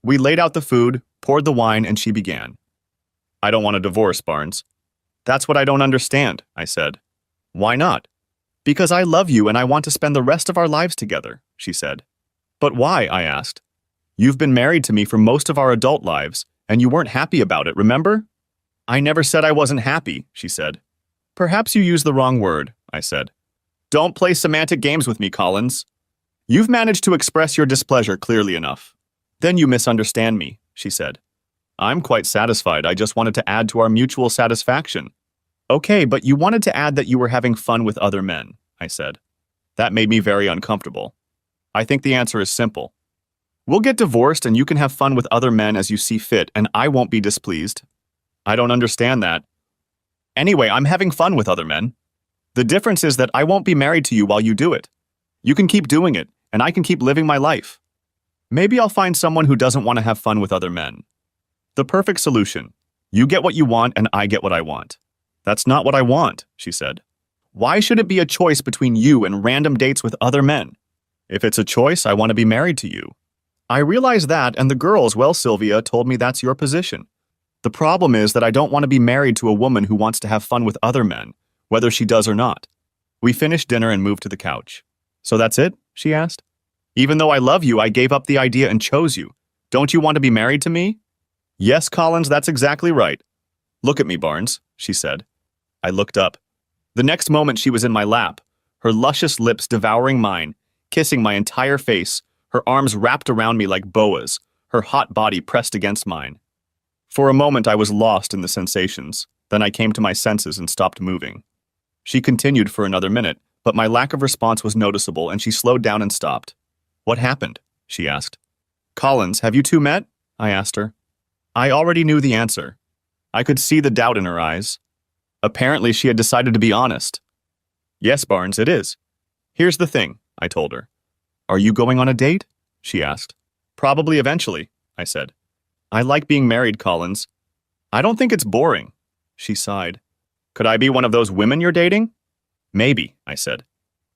We laid out the food, poured the wine, and she began. I don't want a divorce, Barnes. That's what I don't understand, I said. Why not? Because I love you and I want to spend the rest of our lives together, she said. But why? I asked. You've been married to me for most of our adult lives, and you weren't happy about it, remember? I never said I wasn't happy, she said. Perhaps you used the wrong word, I said. Don't play semantic games with me, Collins. You've managed to express your displeasure clearly enough. Then you misunderstand me, she said. I'm quite satisfied. I just wanted to add to our mutual satisfaction. Okay, but you wanted to add that you were having fun with other men, I said. That made me very uncomfortable. I think the answer is simple. We'll get divorced and you can have fun with other men as you see fit, and I won't be displeased. I don't understand that. Anyway, I'm having fun with other men. The difference is that I won't be married to you while you do it. You can keep doing it, and I can keep living my life. Maybe I'll find someone who doesn't want to have fun with other men. The perfect solution. You get what you want and I get what I want. That's not what I want, she said. Why should it be a choice between you and random dates with other men? If it's a choice, I want to be married to you. I realize that, and the girls, well, Sylvia, told me that's your position. The problem is that I don't want to be married to a woman who wants to have fun with other men, whether she does or not. We finished dinner and moved to the couch. So that's it? She asked. Even though I love you, I gave up the idea and chose you. Don't you want to be married to me? Yes, Collins, that's exactly right. Look at me, Barnes, she said. I looked up. The next moment she was in my lap, her luscious lips devouring mine, kissing my entire face, her arms wrapped around me like boas, her hot body pressed against mine. For a moment I was lost in the sensations, then I came to my senses and stopped moving. She continued for another minute, but my lack of response was noticeable and she slowed down and stopped. What happened? She asked. Collins, have you two met? I asked her. I already knew the answer. I could see the doubt in her eyes. Apparently she had decided to be honest. Yes, Barnes, it is. Here's the thing, I told her. Are you going on a date? She asked. Probably eventually, I said. I like being married, Collins. I don't think it's boring. She sighed. Could I be one of those women you're dating? Maybe, I said.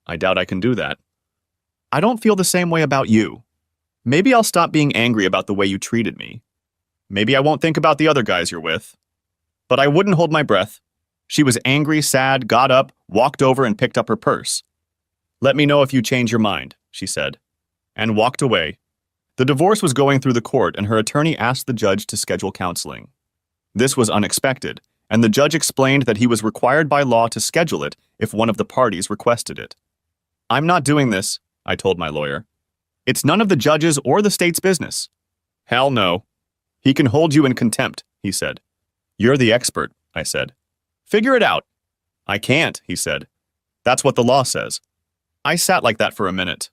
I doubt I can do that. I don't feel the same way about you. Maybe I'll stop being angry about the way you treated me. Maybe I won't think about the other guys you're with. But I wouldn't hold my breath. She was angry, sad, got up, walked over and picked up her purse. Let me know if you change your mind, she said, and walked away. The divorce was going through the court and her attorney asked the judge to schedule counseling. This was unexpected, and the judge explained that he was required by law to schedule it if one of the parties requested it. I'm not doing this, I told my lawyer. It's none of the judge's or the state's business. Hell no. He can hold you in contempt, he said. You're the expert, I said. Figure it out. I can't, he said. That's what the law says. I sat like that for a minute.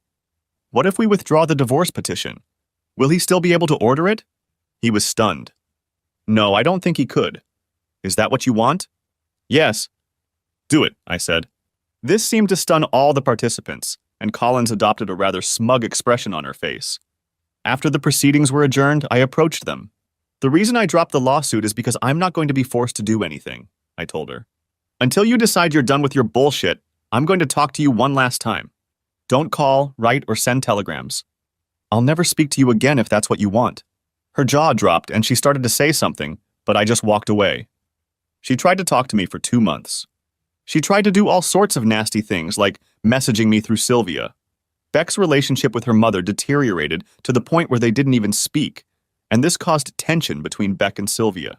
What if we withdraw the divorce petition? Will he still be able to order it? He was stunned. No, I don't think he could. Is that what you want? Yes. Do it, I said. This seemed to stun all the participants, and Collins adopted a rather smug expression on her face. After the proceedings were adjourned, I approached them. The reason I dropped the lawsuit is because I'm not going to be forced to do anything, I told her. Until you decide you're done with your bullshit, I'm going to talk to you one last time. Don't call, write, or send telegrams. I'll never speak to you again if that's what you want. Her jaw dropped and she started to say something, but I just walked away. She tried to talk to me for 2 months. She tried to do all sorts of nasty things like messaging me through Sylvia. Beck's relationship with her mother deteriorated to the point where they didn't even speak, and this caused tension between Beck and Sylvia.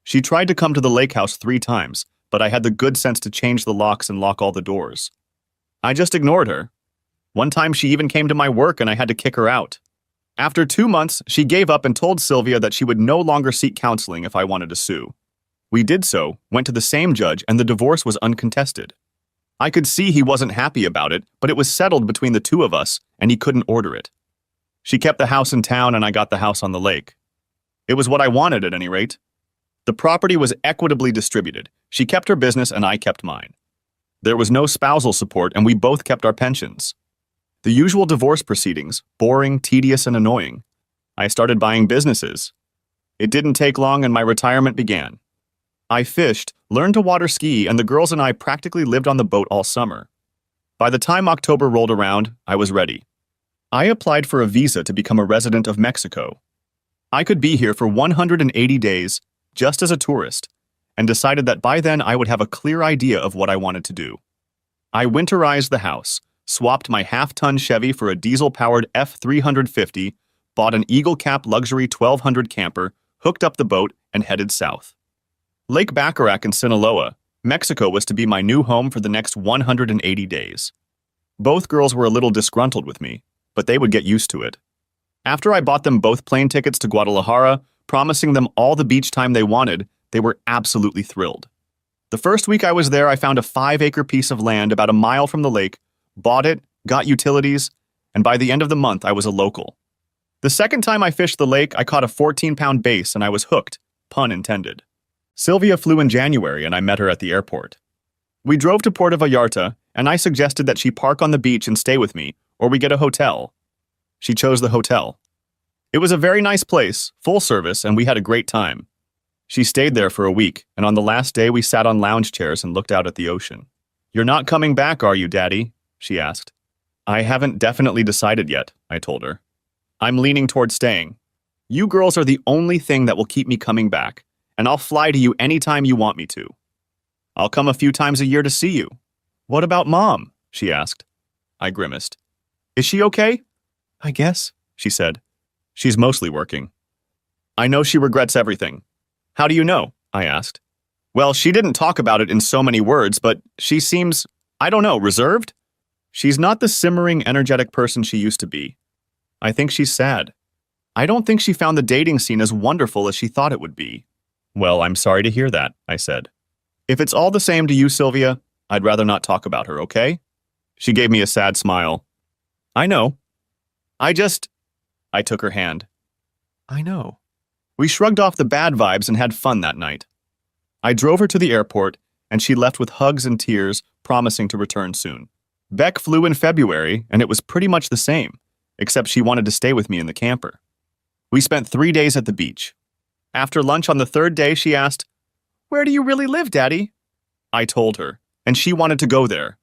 She tried to come to the lake house 3 times, but I had the good sense to change the locks and lock all the doors. I just ignored her. One time she even came to my work and I had to kick her out. After 2 months, she gave up and told Sylvia that she would no longer seek counseling if I wanted to sue. We did so, went to the same judge, and the divorce was uncontested. I could see he wasn't happy about it, but it was settled between the two of us, and he couldn't order it. She kept the house in town, and I got the house on the lake. It was what I wanted, at any rate. The property was equitably distributed. She kept her business, and I kept mine. There was no spousal support, and we both kept our pensions. The usual divorce proceedings, boring, tedious, and annoying. I started buying businesses. It didn't take long, and my retirement began. I fished, learned to water ski, and the girls and I practically lived on the boat all summer. By the time October rolled around, I was ready. I applied for a visa to become a resident of Mexico. I could be here for 180 days, just as a tourist, and decided that by then I would have a clear idea of what I wanted to do. I winterized the house, swapped my half-ton Chevy for a diesel-powered F350, bought an Eagle Cap Luxury 1200 camper, hooked up the boat, and headed south. Lake Bacharach in Sinaloa, Mexico was to be my new home for the next 180 days. Both girls were a little disgruntled with me, but they would get used to it. After I bought them both plane tickets to Guadalajara, promising them all the beach time they wanted, they were absolutely thrilled. The first week I was there, I found a 5-acre piece of land about a mile from the lake, bought it, got utilities, and by the end of the month I was a local. The second time I fished the lake, I caught a 14-pound bass and I was hooked, pun intended. Sylvia flew in January and I met her at the airport. We drove to Puerto Vallarta and I suggested that she park on the beach and stay with me, or we get a hotel. She chose the hotel. It was a very nice place, full service, and we had a great time. She stayed there for a week, and on the last day we sat on lounge chairs and looked out at the ocean. "You're not coming back, are you, Daddy?" she asked. "I haven't definitely decided yet," I told her. "I'm leaning toward staying. You girls are the only thing that will keep me coming back, and I'll fly to you anytime you want me to. I'll come a few times a year to see you." "What about Mom?" she asked. I grimaced. "Is she okay?" "I guess," she said. "She's mostly working." "I know she regrets everything." "How do you know?" I asked. "Well, she didn't talk about it in so many words, but she seems, I don't know, reserved? She's not the simmering, energetic person she used to be. I think she's sad. I don't think she found the dating scene as wonderful as she thought it would be." "Well, I'm sorry to hear that," I said. "If it's all the same to you, Sylvia, I'd rather not talk about her, okay?" She gave me a sad smile. "I know. I took her hand. "I know." We shrugged off the bad vibes and had fun that night. I drove her to the airport, and she left with hugs and tears, promising to return soon. Beck flew in February, and it was pretty much the same, except she wanted to stay with me in the camper. We spent 3 days at the beach. After lunch on the third day, she asked, "Where do you really live, Daddy?" I told her, and she wanted to go there.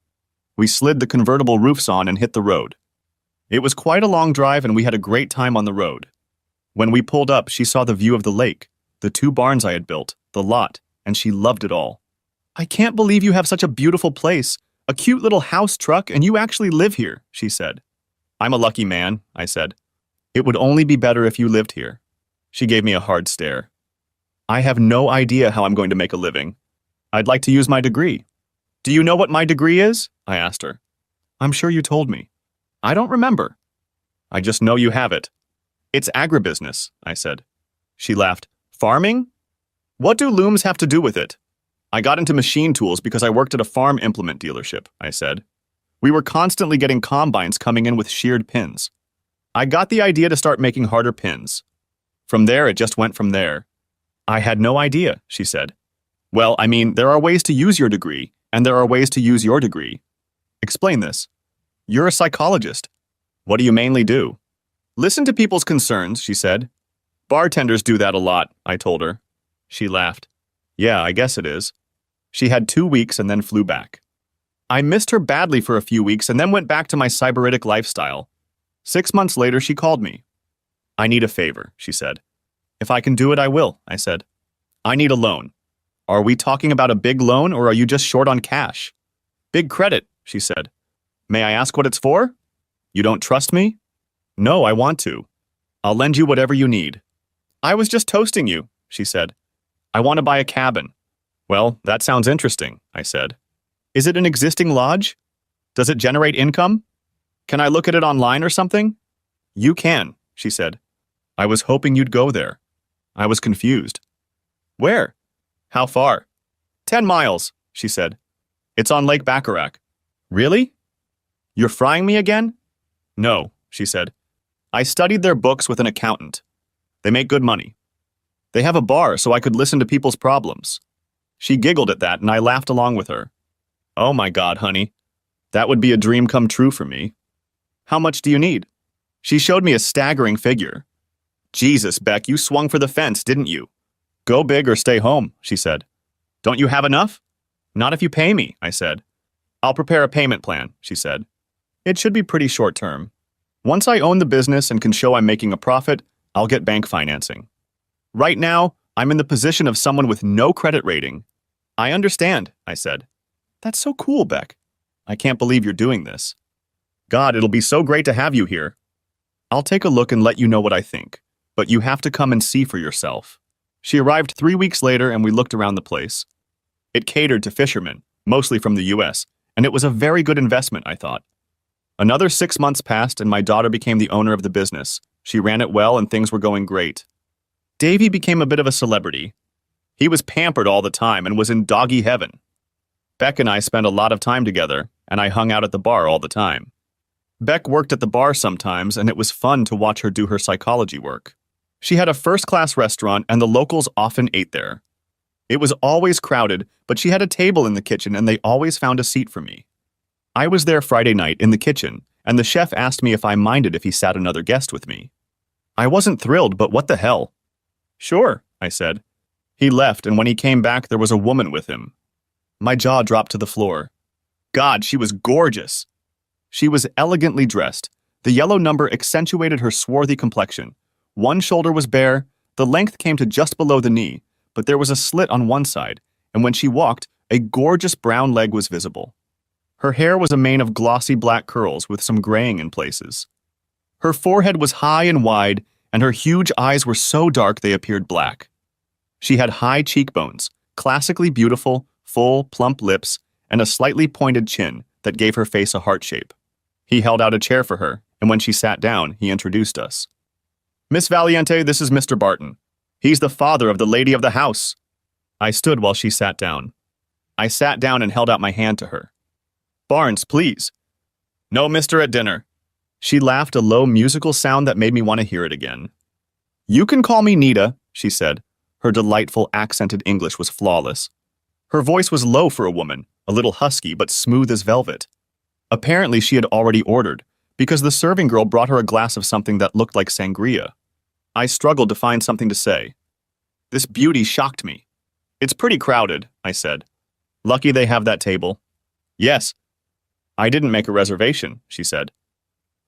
We slid the convertible roofs on and hit the road. It was quite a long drive, and we had a great time on the road. When we pulled up, she saw the view of the lake, the 2 barns I had built, the lot, and she loved it all. "I can't believe you have such a beautiful place, a cute little house truck, and you actually live here," she said. "I'm a lucky man," I said. "It would only be better if you lived here." She gave me a hard stare. "I have no idea how I'm going to make a living. I'd like to use my degree." "Do you know what my degree is?" I asked her. "I'm sure you told me." "I don't remember." "I just know you have it." "It's agribusiness," I said. She laughed. "Farming? What do looms have to do with it?" "I got into machine tools because I worked at a farm implement dealership," I said. "We were constantly getting combines coming in with sheared pins. I got the idea to start making harder pins. From there, it just went from there." "I had no idea," she said. "Well, I mean, there are ways to use your degree, and there are ways to use your degree." "Explain this." "You're a psychologist. What do you mainly do?" "Listen to people's concerns," she said. "Bartenders do that a lot," I told her. She laughed. "Yeah, I guess it is." She had 2 weeks and then flew back. I missed her badly for a few weeks and then went back to my sybaritic lifestyle. 6 months later, she called me. "I need a favor," she said. "If I can do it, I will," I said. "I need a loan." "Are we talking about a big loan or are you just short on cash?" "Big credit," she said. "May I ask what it's for?" "You don't trust me?" "No, I want to. I'll lend you whatever you need." "I was just toasting you," she said. "I want to buy a cabin." "Well, that sounds interesting," I said. "Is it an existing lodge? Does it generate income? Can I look at it online or something?" "You can," she said. I was hoping you'd go there. I was confused. Where? How far? 10 miles, she said. It's on Lake Bacharach. Really? You're frying me again? No, she said. I studied their books with an accountant. They make good money. They have a bar so I could listen to people's problems. She giggled at that and I laughed along with her. Oh my God, honey. That would be a dream come true for me. How much do you need? She showed me a staggering figure. Jesus, Beck, you swung for the fence, didn't you? Go big or stay home, she said. Don't you have enough? Not if you pay me, I said. I'll prepare a payment plan, she said. It should be pretty short term. Once I own the business and can show I'm making a profit, I'll get bank financing. Right now, I'm in the position of someone with no credit rating. I understand, I said. That's so cool, Beck. I can't believe you're doing this. God, it'll be so great to have you here. I'll take a look and let you know what I think, but you have to come and see for yourself. She arrived 3 weeks later and we looked around the place. It catered to fishermen, mostly from the US, and it was a very good investment, I thought. Another 6 months passed and my daughter became the owner of the business. She ran it well and things were going great. Davy became a bit of a celebrity. He was pampered all the time and was in doggy heaven. Beck and I spent a lot of time together, and I hung out at the bar all the time. Beck worked at the bar sometimes, and it was fun to watch her do her psychology work. She had a first-class restaurant, and the locals often ate there. It was always crowded, but she had a table in the kitchen, and they always found a seat for me. I was there Friday night in the kitchen, and the chef asked me if I minded if he sat another guest with me. I wasn't thrilled, but what the hell? Sure, I said. He left, and when he came back, there was a woman with him. My jaw dropped to the floor. God, she was gorgeous. She was elegantly dressed. The yellow number accentuated her swarthy complexion. One shoulder was bare, the length came to just below the knee, but there was a slit on one side, and when she walked, a gorgeous brown leg was visible. Her hair was a mane of glossy black curls with some graying in places. Her forehead was high and wide, and her huge eyes were so dark they appeared black. She had high cheekbones, classically beautiful, full, plump lips, and a slightly pointed chin that gave her face a heart shape. He held out a chair for her, and when she sat down, he introduced us. Miss Valiente, this is Mr. Barton. He's the father of the lady of the house. I stood while she sat down. I sat down and held out my hand to her. Barnes, please. No, mister, at dinner. She laughed a low musical sound that made me want to hear it again. You can call me Nita, she said. Her delightful accented English was flawless. Her voice was low for a woman, a little husky but smooth as velvet. Apparently she had already ordered, because the serving girl brought her a glass of something that looked like sangria. I struggled to find something to say. This beauty shocked me. It's pretty crowded, I said. Lucky they have that table. Yes. I didn't make a reservation, she said.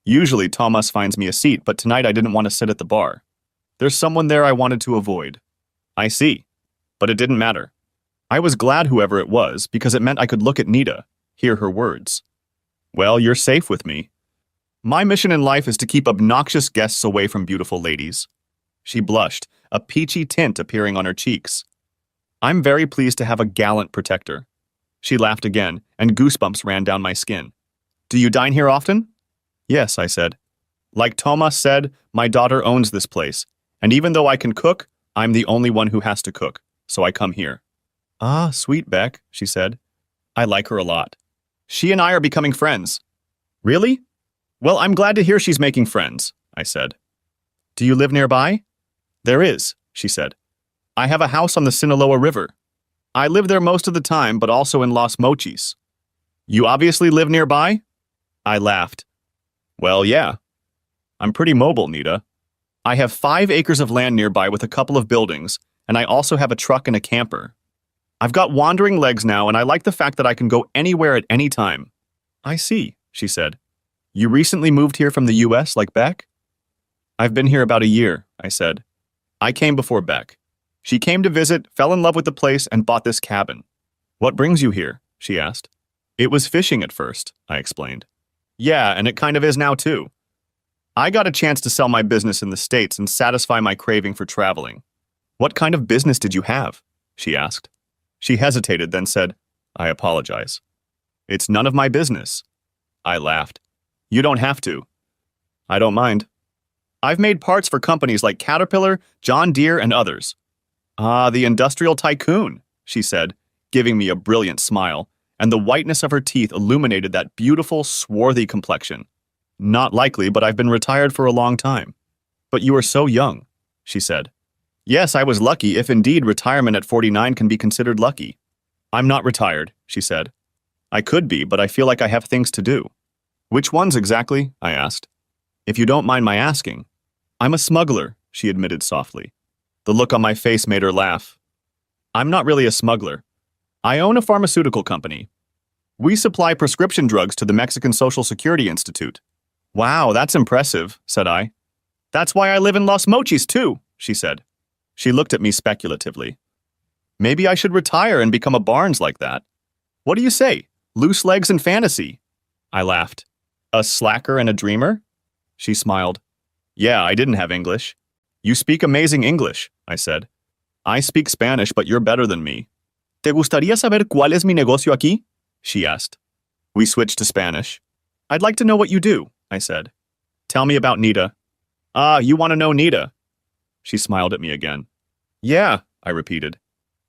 Usually Thomas finds me a seat, but tonight I didn't want to sit at the bar. There's someone there I wanted to avoid. I see. But it didn't matter. I was glad whoever it was, because it meant I could look at Nita, hear her words. Well, you're safe with me. My mission in life is to keep obnoxious guests away from beautiful ladies. She blushed, a peachy tint appearing on her cheeks. I'm very pleased to have a gallant protector. She laughed again, and goosebumps ran down my skin. Do you dine here often? Yes, I said. Like Thomas said, my daughter owns this place, and even though I can cook, I'm the only one who has to cook, so I come here. Ah, sweet Beck, she said. I like her a lot. She and I are becoming friends. Really? Well, I'm glad to hear she's making friends, I said. Do you live nearby? There is, she said. I have a house on the Sinaloa River. I live there most of the time, but also in Los Mochis. You obviously live nearby? I laughed. Well, yeah. I'm pretty mobile, Nita. I have 5 acres of land nearby with a couple of buildings, and I also have a truck and a camper. I've got wandering legs now, and I like the fact that I can go anywhere at any time. I see, she said. You recently moved here from the US like Beck? I've been here about a year, I said. I came before Beck. She came to visit, fell in love with the place, and bought this cabin. What brings you here? She asked. It was fishing at first, I explained. Yeah, and it kind of is now too. I got a chance to sell my business in the States and satisfy my craving for traveling. What kind of business did you have? She asked. She hesitated, then said, I apologize. It's none of my business. I laughed. You don't have to. I don't mind. I've made parts for companies like Caterpillar, John Deere, and others. Ah, the industrial tycoon, she said, giving me a brilliant smile, and the whiteness of her teeth illuminated that beautiful, swarthy complexion. Not likely, but I've been retired for a long time. But you are so young, she said. Yes, I was lucky, if indeed retirement at 49 can be considered lucky. I'm not retired, she said. I could be, but I feel like I have things to do. Which ones exactly? I asked. If you don't mind my asking. I'm a smuggler, she admitted softly. The look on my face made her laugh. I'm not really a smuggler. I own a pharmaceutical company. We supply prescription drugs to the Mexican Social Security Institute. Wow, that's impressive, said I. That's why I live in Los Mochis, too, she said. She looked at me speculatively. Maybe I should retire and become a Barnes like that. What do you say? Loose legs and fantasy. I laughed. A slacker and a dreamer? She smiled. Yeah, I didn't have English. You speak amazing English, I said. I speak Spanish, but you're better than me. ¿Te gustaría saber cuál es mi negocio aquí? She asked. We switched to Spanish. I'd like to know what you do, I said. Tell me about Nita. Ah, you want to know Nita? She smiled at me again. Yeah, I repeated.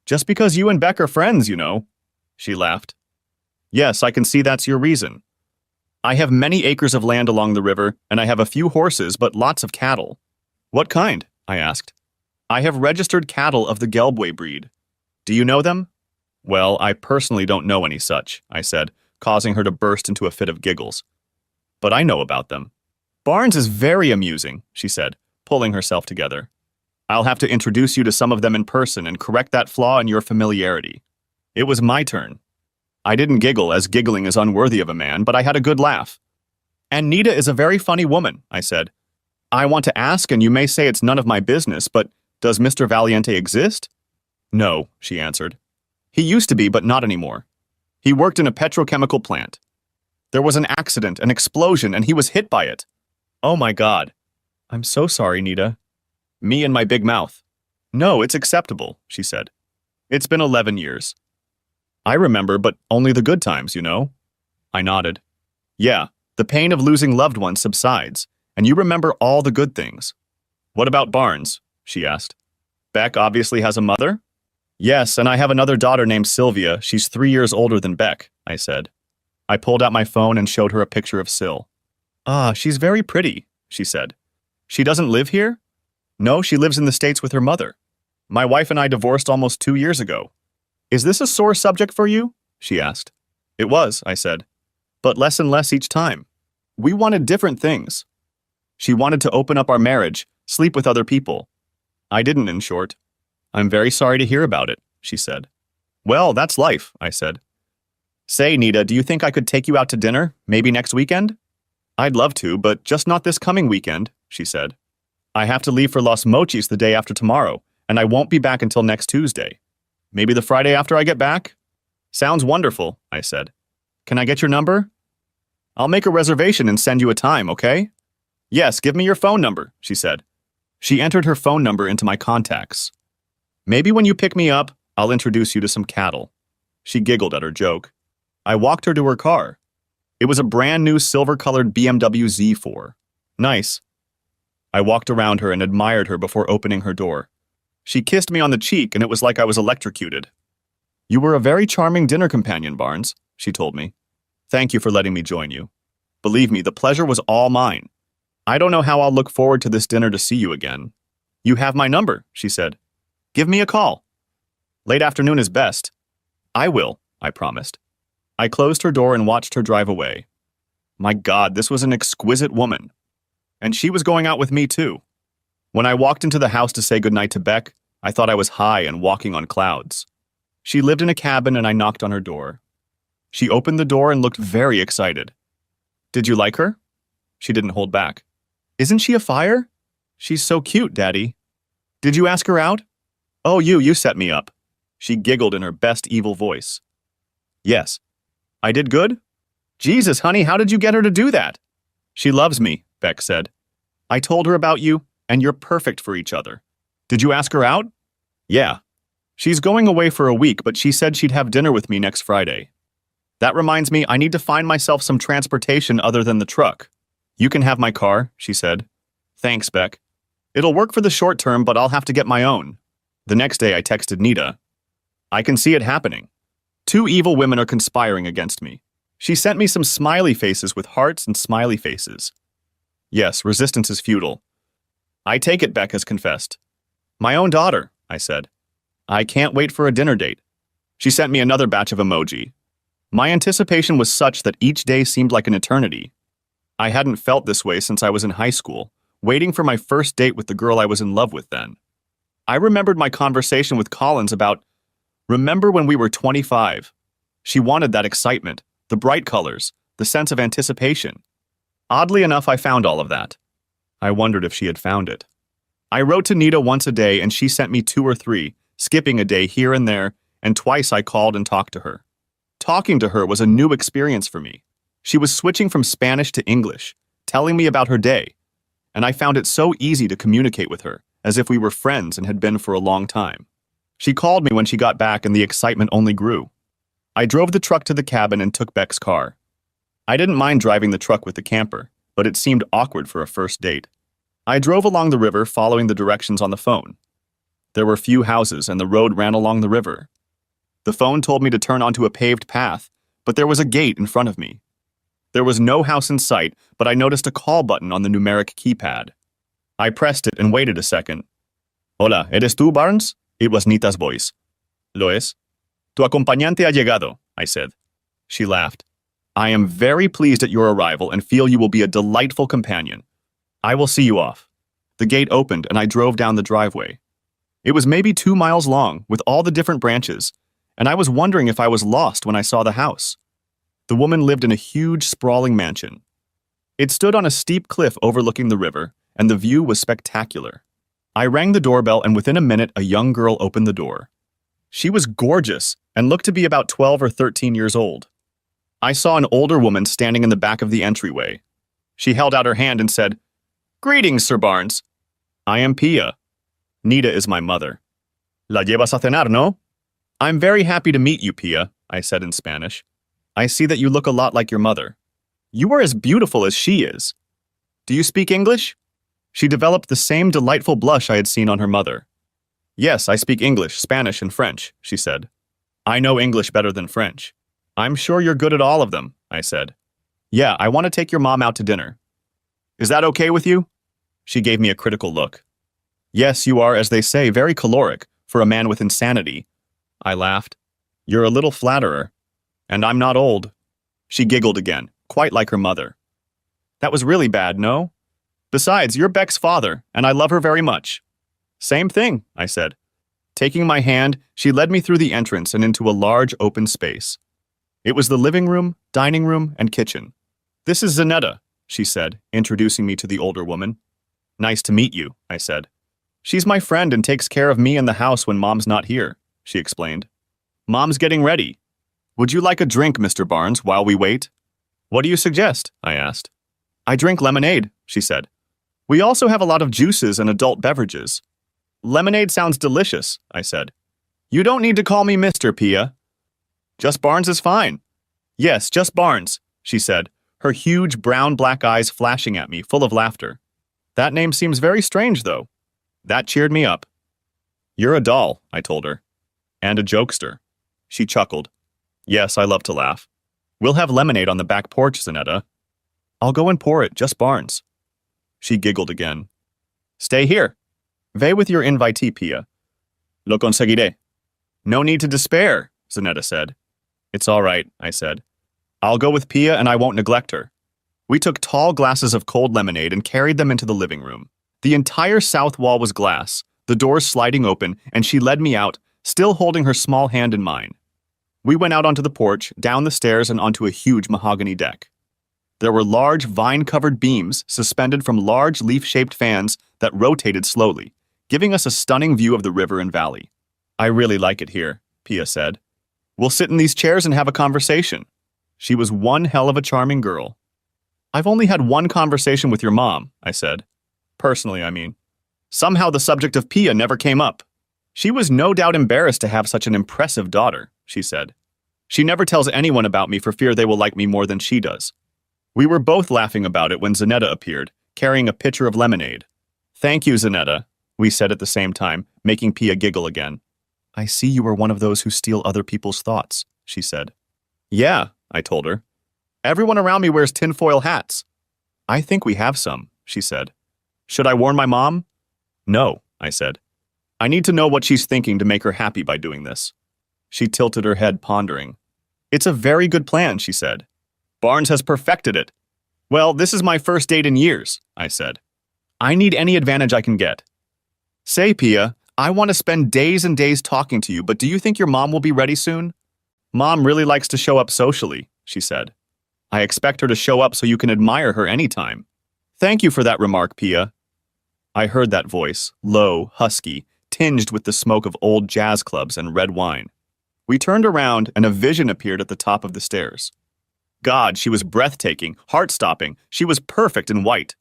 Just because you and Beck are friends, you know. She laughed. Yes, I can see that's your reason. I have many acres of land along the river, and I have a few horses, but lots of cattle. What kind? I asked. I have registered cattle of the Gelbway breed. Do you know them? Well, I personally don't know any such, I said, causing her to burst into a fit of giggles. But I know about them. Barnes is very amusing, she said, pulling herself together. I'll have to introduce you to some of them in person and correct that flaw in your familiarity. It was my turn. I didn't giggle, as giggling is unworthy of a man, but I had a good laugh. And Nita is a very funny woman, I said. I want to ask, and you may say it's none of my business, but does Mr. Valiente exist? No, she answered. He used to be, but not anymore. He worked in a petrochemical plant. There was an accident, an explosion, and he was hit by it. Oh my God. I'm so sorry, Nita. Me and my big mouth. No, it's acceptable, she said. It's been 11 years. I remember, but only the good times, you know. I nodded. Yeah, the pain of losing loved ones subsides, and you remember all the good things. What about Barnes? She asked. Beck obviously has a mother? Yes, and I have another daughter named Sylvia. She's 3 years older than Beck, I said. I pulled out my phone and showed her a picture of Syl. Ah, she's very pretty, she said. She doesn't live here? No, she lives in the States with her mother. My wife and I divorced almost 2 years ago. Is this a sore subject for you? She asked. It was, I said. But less and less each time. We wanted different things. She wanted to open up our marriage, sleep with other people. I didn't, in short. I'm very sorry to hear about it, she said. Well, that's life, I said. Say, Nita, do you think I could take you out to dinner, maybe next weekend? I'd love to, but just not this coming weekend, she said. I have to leave for Los Mochis the day after tomorrow, and I won't be back until next Tuesday. Maybe the Friday after I get back? Sounds wonderful, I said. Can I get your number? I'll make a reservation and send you a time, okay? Yes, give me your phone number, she said. She entered her phone number into my contacts. Maybe when you pick me up, I'll introduce you to some cattle. She giggled at her joke. I walked her to her car. It was a brand new silver-colored BMW Z4. Nice. I walked around her and admired her before opening her door. She kissed me on the cheek, and it was like I was electrocuted. You were a very charming dinner companion, Barnes, she told me. Thank you for letting me join you. Believe me, the pleasure was all mine. I don't know how I'll look forward to this dinner to see you again. You have my number, she said. Give me a call. Late afternoon is best. I will, I promised. I closed her door and watched her drive away. My God, this was an exquisite woman. And she was going out with me, too. When I walked into the house to say goodnight to Beck, I thought I was high and walking on clouds. She lived in a cabin and I knocked on her door. She opened the door and looked very excited. Did you like her? She didn't hold back. Isn't she a fire? She's so cute, Daddy. Did you ask her out? Oh, you set me up. She giggled in her best evil voice. Yes. I did good? Jesus, honey, how did you get her to do that? She loves me, Beck said. I told her about you, and you're perfect for each other. Did you ask her out? Yeah. She's going away for a week, but she said she'd have dinner with me next Friday. That reminds me, I need to find myself some transportation other than the truck. You can have my car, she said. Thanks, Beck. It'll work for the short term, but I'll have to get my own. The next day I texted Nita. I can see it happening. 2 evil women are conspiring against me. She sent me some smiley faces with hearts and smiley faces. Yes, resistance is futile. I take it, Beck has confessed. My own daughter, I said. I can't wait for a dinner date. She sent me another batch of emoji. My anticipation was such that each day seemed like an eternity. I hadn't felt this way since I was in high school, waiting for my first date with the girl I was in love with then. I remembered my conversation with Collins about, remember when we were 25? She wanted that excitement, the bright colors, the sense of anticipation. Oddly enough, I found all of that. I wondered if she had found it. I wrote to Nita once a day and she sent me 2 or 3, skipping a day here and there, and twice I called and talked to her. Talking to her was a new experience for me. She was switching from Spanish to English, telling me about her day, and I found it so easy to communicate with her, as if we were friends and had been for a long time. She called me when she got back and the excitement only grew. I drove the truck to the cabin and took Beck's car. I didn't mind driving the truck with the camper, but it seemed awkward for a first date. I drove along the river following the directions on the phone. There were few houses and the road ran along the river. The phone told me to turn onto a paved path, but there was a gate in front of me. There was no house in sight, but I noticed a call button on the numeric keypad. I pressed it and waited a second. Hola, ¿eres tú, Barnes? It was Nita's voice. ¿Lo es? Tu acompañante ha llegado, I said. She laughed. I am very pleased at your arrival and feel you will be a delightful companion. I will see you off. The gate opened and I drove down the driveway. It was maybe 2 miles long, with all the different branches, and I was wondering if I was lost when I saw the house. The woman lived in a huge, sprawling mansion. It stood on a steep cliff overlooking the river, and the view was spectacular. I rang the doorbell, and within a minute, a young girl opened the door. She was gorgeous and looked to be about 12 or 13 years old. I saw an older woman standing in the back of the entryway. She held out her hand and said, "Greetings, Sir Barnes. I am Pia. Nita is my mother. La llevas a cenar, no?" I'm very happy to meet you, Pia, I said in Spanish. I see that you look a lot like your mother. You are as beautiful as she is. Do you speak English? She developed the same delightful blush I had seen on her mother. Yes, I speak English, Spanish, and French, she said. I know English better than French. I'm sure you're good at all of them, I said. Yeah, I want to take your mom out to dinner. Is that okay with you? She gave me a critical look. Yes, you are, as they say, very caloric for a man with insanity. I laughed. You're a little flatterer. And I'm not old. She giggled again, quite like her mother. That was really bad, no? Besides, you're Beck's father, and I love her very much. Same thing, I said. Taking my hand, she led me through the entrance and into a large open space. It was the living room, dining room, and kitchen. This is Zanetta, she said, introducing me to the older woman. Nice to meet you, I said. She's my friend and takes care of me and the house when Mom's not here, she explained. Mom's getting ready. Would you like a drink, Mr. Barnes, while we wait? What do you suggest? I asked. I drink lemonade, she said. We also have a lot of juices and adult beverages. Lemonade sounds delicious, I said. You don't need to call me Mr. Pia. Just Barnes is fine. Yes, just Barnes, she said, her huge brown-black eyes flashing at me, full of laughter. That name seems very strange, though. That cheered me up. You're a doll, I told her. And a jokester. She chuckled. Yes, I love to laugh. We'll have lemonade on the back porch, Zanetta. I'll go and pour it, just Barnes. She giggled again. Stay here. Ve with your invitee, Pia. Lo conseguiré. No need to despair, Zanetta said. It's all right, I said. I'll go with Pia and I won't neglect her. We took tall glasses of cold lemonade and carried them into the living room. The entire south wall was glass, the doors sliding open, and she led me out, still holding her small hand in mine. We went out onto the porch, down the stairs, and onto a huge mahogany deck. There were large vine-covered beams suspended from large leaf-shaped fans that rotated slowly, giving us a stunning view of the river and valley. I really like it here, Pia said. We'll sit in these chairs and have a conversation. She was one hell of a charming girl. I've only had one conversation with your mom, I said. Personally, I mean. Somehow the subject of Pia never came up. She was no doubt embarrassed to have such an impressive daughter, she said. She never tells anyone about me for fear they will like me more than she does. We were both laughing about it when Zanetta appeared, carrying a pitcher of lemonade. Thank you, Zanetta, we said at the same time, making Pia giggle again. I see you are one of those who steal other people's thoughts, she said. Yeah, I told her. Everyone around me wears tinfoil hats. I think we have some, she said. Should I warn my mom? No, I said. I need to know what she's thinking to make her happy by doing this. She tilted her head, pondering. It's a very good plan, she said. Barnes has perfected it. Well, this is my first date in years, I said. I need any advantage I can get. Say, Pia, I want to spend days and days talking to you, but do you think your mom will be ready soon? Mom really likes to show up socially, she said. I expect her to show up so you can admire her anytime. Thank you for that remark, Pia. I heard that voice, low, husky, tinged with the smoke of old jazz clubs and red wine. We turned around and a vision appeared at the top of the stairs. God, she was breathtaking, heart-stopping. She was perfect in white.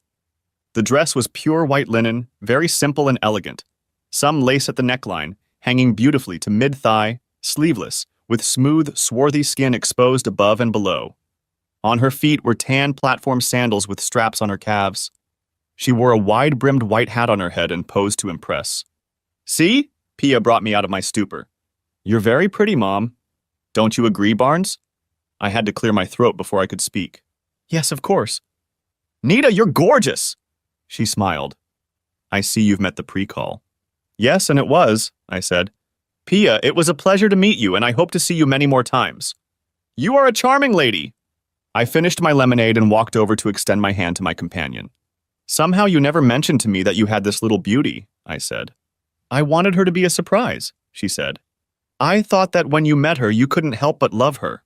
The dress was pure white linen, very simple and elegant. Some lace at the neckline, hanging beautifully to mid-thigh, sleeveless, with smooth, swarthy skin exposed above and below. On her feet were tan platform sandals with straps on her calves. She wore a wide-brimmed white hat on her head and posed to impress. See? Pia brought me out of my stupor. You're very pretty, Mom. Don't you agree, Barnes? I had to clear my throat before I could speak. Yes, of course. Nita, you're gorgeous! She smiled. I see you've met the pre-call. Yes, and it was, I said. Pia, it was a pleasure to meet you, and I hope to see you many more times. You are a charming lady! I finished my lemonade and walked over to extend my hand to my companion. Somehow you never mentioned to me that you had this little beauty, I said. I wanted her to be a surprise, she said. I thought that when you met her, you couldn't help but love her.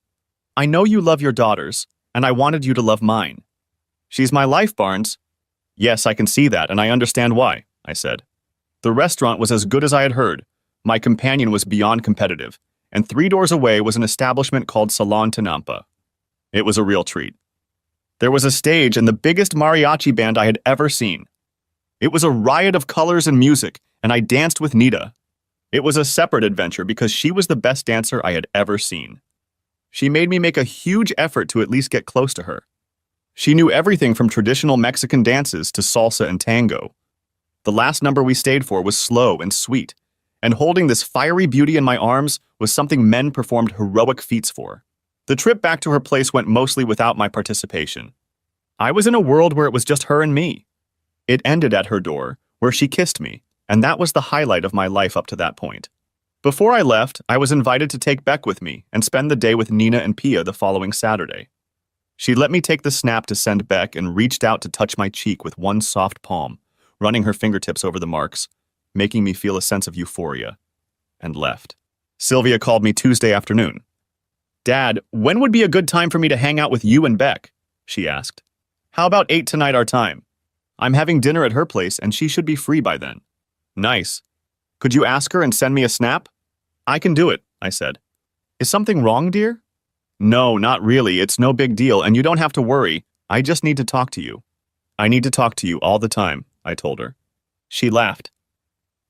I know you love your daughters, and I wanted you to love mine. She's my life, Barnes. Yes, I can see that, and I understand why, I said. The restaurant was as good as I had heard. My companion was beyond competitive, and 3 doors away was an establishment called Salon Tinampa. It was a real treat. There was a stage and the biggest mariachi band I had ever seen. It was a riot of colors and music, and I danced with Nita. It was a separate adventure because she was the best dancer I had ever seen. She made me make a huge effort to at least get close to her. She knew everything from traditional Mexican dances to salsa and tango. The last number we stayed for was slow and sweet, and holding this fiery beauty in my arms was something men performed heroic feats for. The trip back to her place went mostly without my participation. I was in a world where it was just her and me. It ended at her door, where she kissed me, and that was the highlight of my life up to that point. Before I left, I was invited to take Beck with me and spend the day with Nina and Pia the following Saturday. She let me take the snap to send Beck and reached out to touch my cheek with one soft palm, running her fingertips over the marks, making me feel a sense of euphoria, and left. Sylvia called me Tuesday afternoon. Dad, when would be a good time for me to hang out with you and Beck? She asked. How about 8 tonight our time? I'm having dinner at her place and she should be free by then. Nice. Could you ask her and send me a snap? I can do it, I said. Is something wrong, dear? No, not really. It's no big deal and you don't have to worry. I just need to talk to you. I need to talk to you all the time, I told her. She laughed.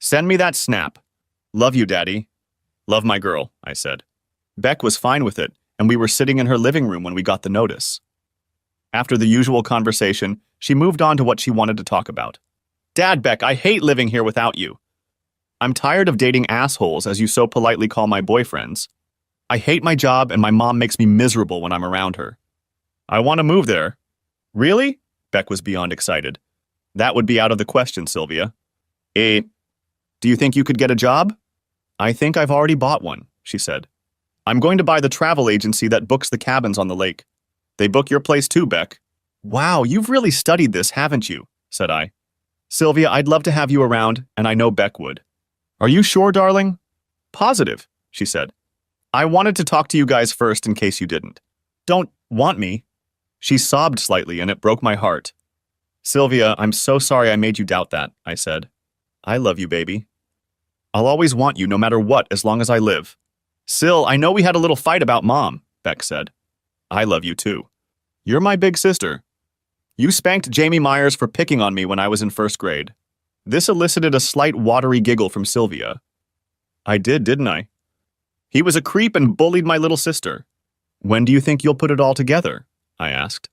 Send me that snap. Love you, Daddy. Love my girl, I said. Beck was fine with it, and we were sitting in her living room when we got the notice. After the usual conversation, she moved on to what she wanted to talk about. Dad, Beck, I hate living here without you. I'm tired of dating assholes, as you so politely call my boyfriends. I hate my job, and my mom makes me miserable when I'm around her. I want to move there. Really? Beck was beyond excited. That would be out of the question, Sylvia. Do you think you could get a job? I think I've already bought one, she said. I'm going to buy the travel agency that books the cabins on the lake. They book your place too, Beck. Wow, you've really studied this, haven't you? Said I. Sylvia, I'd love to have you around, and I know Beck would. Are you sure, darling? Positive, she said. I wanted to talk to you guys first in case you didn't. Don't want me? She sobbed slightly, and it broke my heart. Sylvia, I'm so sorry I made you doubt that, I said. I love you, baby. I'll always want you no matter what as long as I live. Syl, I know we had a little fight about Mom, Beck said. I love you too. You're my big sister. You spanked Jamie Myers for picking on me when I was in first grade. This elicited a slight watery giggle from Sylvia. I did, didn't I? He was a creep and bullied my little sister. When do you think you'll put it all together? I asked.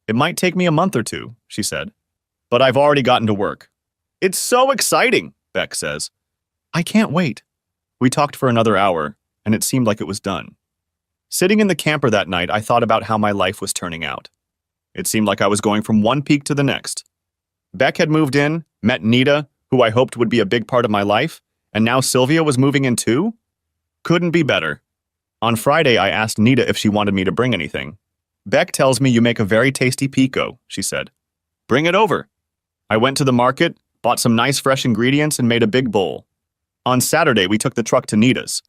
It might take me a month or two, she said. But I've already gotten to work. It's so exciting, Beck says. I can't wait. We talked for another hour, and it seemed like it was done. Sitting in the camper that night, I thought about how my life was turning out. It seemed like I was going from one peak to the next. Beck had moved in, met Nita, who I hoped would be a big part of my life, and now Sylvia was moving in too? Couldn't be better. On Friday, I asked Nita if she wanted me to bring anything. Beck tells me you make a very tasty pico, she said. Bring it over. I went to the market, bought some nice fresh ingredients, and made a big bowl. On Saturday, we took the truck to Nita's.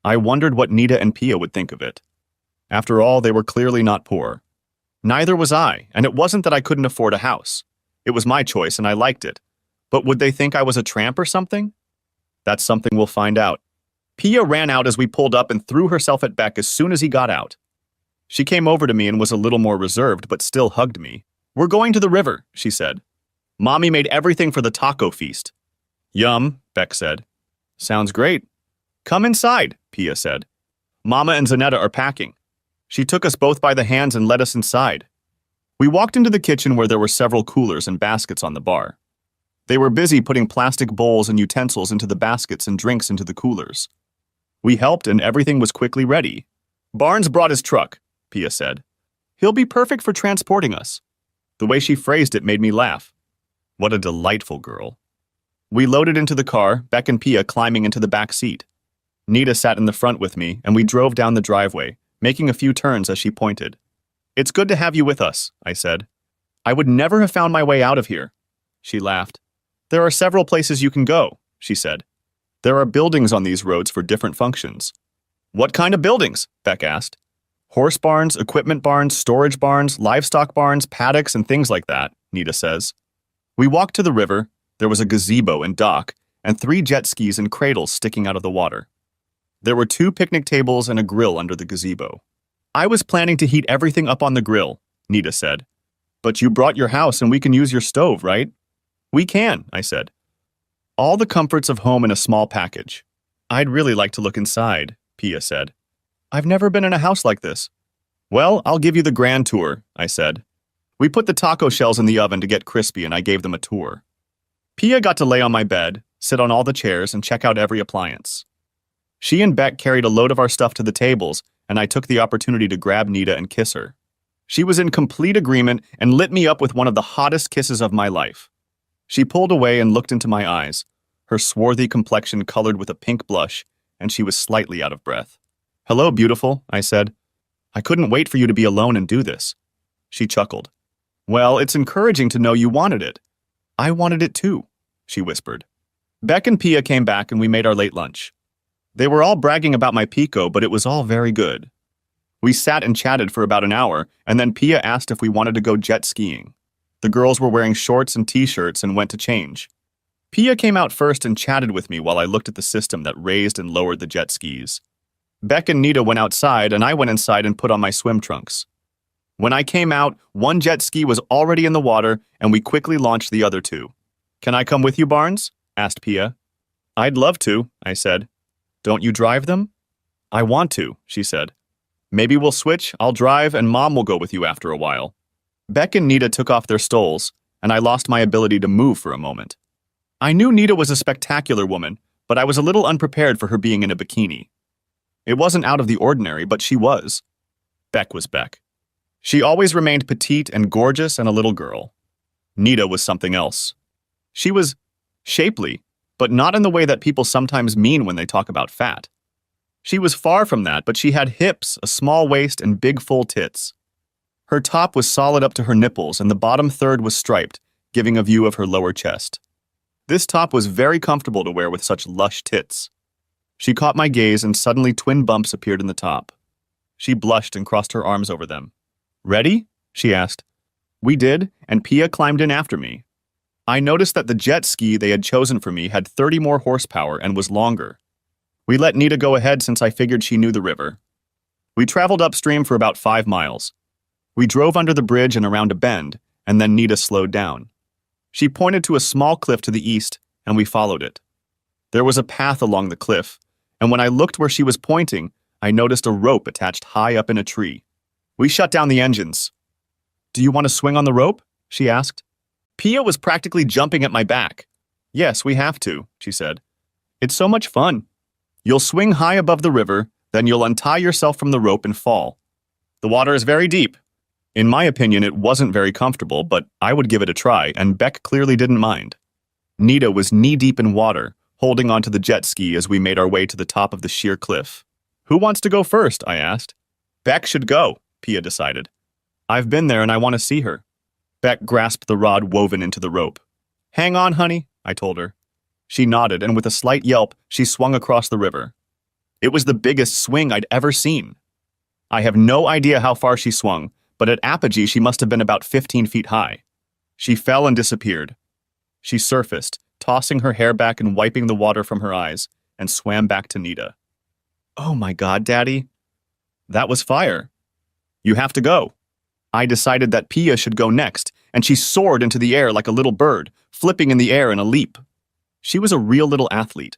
I wondered what Nita and Pia would think of it. After all, they were clearly not poor. Neither was I, and it wasn't that I couldn't afford a house. It was my choice, and I liked it. But would they think I was a tramp or something? That's something we'll find out. Pia ran out as we pulled up and threw herself at Beck as soon as he got out. She came over to me and was a little more reserved, but still hugged me. We're going to the river, she said. Mommy made everything for the taco feast. Yum, Beck said. Sounds great. Come inside, Pia said. Mama and Zanetta are packing. She took us both by the hands and led us inside. We walked into the kitchen where there were several coolers and baskets on the bar. They were busy putting plastic bowls and utensils into the baskets and drinks into the coolers. We helped and everything was quickly ready. Barnes brought his truck, Pia said. He'll be perfect for transporting us. The way she phrased it made me laugh. What a delightful girl. We loaded into the car, Beck and Pia climbing into the back seat. Nita sat in the front with me, and we drove down the driveway, making a few turns as she pointed. It's good to have you with us, I said. I would never have found my way out of here. She laughed. There are several places you can go, she said. There are buildings on these roads for different functions. What kind of buildings? Beck asked. Horse barns, equipment barns, storage barns, livestock barns, paddocks, and things like that, Nita says. We walked to the river. There was a gazebo and dock, and 3 jet skis and cradles sticking out of the water. There were 2 picnic tables and a grill under the gazebo. I was planning to heat everything up on the grill, Nita said. But you brought your house and we can use your stove, right? We can, I said. All the comforts of home in a small package. I'd really like to look inside, Pia said. I've never been in a house like this. Well, I'll give you the grand tour, I said. We put the taco shells in the oven to get crispy and I gave them a tour. Pia got to lay on my bed, sit on all the chairs, and check out every appliance. She and Beck carried a load of our stuff to the tables, and I took the opportunity to grab Nita and kiss her. She was in complete agreement and lit me up with one of the hottest kisses of my life. She pulled away and looked into my eyes, her swarthy complexion colored with a pink blush, and she was slightly out of breath. Hello, beautiful, I said. I couldn't wait for you to be alone and do this. She chuckled. Well, it's encouraging to know you wanted it. I wanted it too, she whispered. Beck and Pia came back and we made our late lunch. They were all bragging about my pico, but it was all very good. We sat and chatted for about an hour, and then Pia asked if we wanted to go jet skiing. The girls were wearing shorts and t-shirts and went to change. Pia came out first and chatted with me while I looked at the system that raised and lowered the jet skis. Beck and Nita went outside, and I went inside and put on my swim trunks. When I came out, one jet ski was already in the water, and we quickly launched the other 2. Can I come with you, Barnes? Asked Pia. I'd love to, I said. Don't you drive them? I want to, she said. Maybe we'll switch, I'll drive, and Mom will go with you after a while. Beck and Nita took off their stoles, and I lost my ability to move for a moment. I knew Nita was a spectacular woman, but I was a little unprepared for her being in a bikini. It wasn't out of the ordinary, but she was. Beck was Beck. She always remained petite and gorgeous and a little girl. Nita was something else. She was shapely, but not in the way that people sometimes mean when they talk about fat. She was far from that, but she had hips, a small waist, and big full tits. Her top was solid up to her nipples, and the bottom third was striped, giving a view of her lower chest. This top was very comfortable to wear with such lush tits. She caught my gaze, and suddenly twin bumps appeared in the top. She blushed and crossed her arms over them. Ready? She asked. We did, and Pia climbed in after me. I noticed that the jet ski they had chosen for me had 30 more horsepower and was longer. We let Nita go ahead since I figured she knew the river. We traveled upstream for about 5 miles. We drove under the bridge and around a bend, and then Nita slowed down. She pointed to a small cliff to the east, and we followed it. There was a path along the cliff, and when I looked where she was pointing, I noticed a rope attached high up in a tree. We shut down the engines. Do you want to swing on the rope? She asked. Pia was practically jumping at my back. Yes, we have to, she said. It's so much fun. You'll swing high above the river, then you'll untie yourself from the rope and fall. The water is very deep. In my opinion, it wasn't very comfortable, but I would give it a try, and Beck clearly didn't mind. Nita was knee-deep in water, holding onto the jet ski as we made our way to the top of the sheer cliff. Who wants to go first? I asked. Beck should go, Pia decided. I've been there and I want to see her. Beck grasped the rod woven into the rope. Hang on, honey, I told her. She nodded, and with a slight yelp, she swung across the river. It was the biggest swing I'd ever seen. I have no idea how far she swung, but at apogee she must have been about 15 feet high. She fell and disappeared. She surfaced, tossing her hair back and wiping the water from her eyes, and swam back to Nita. Oh my God, Daddy. That was fire. You have to go. I decided that Pia should go next, and she soared into the air like a little bird, flipping in the air in a leap. She was a real little athlete.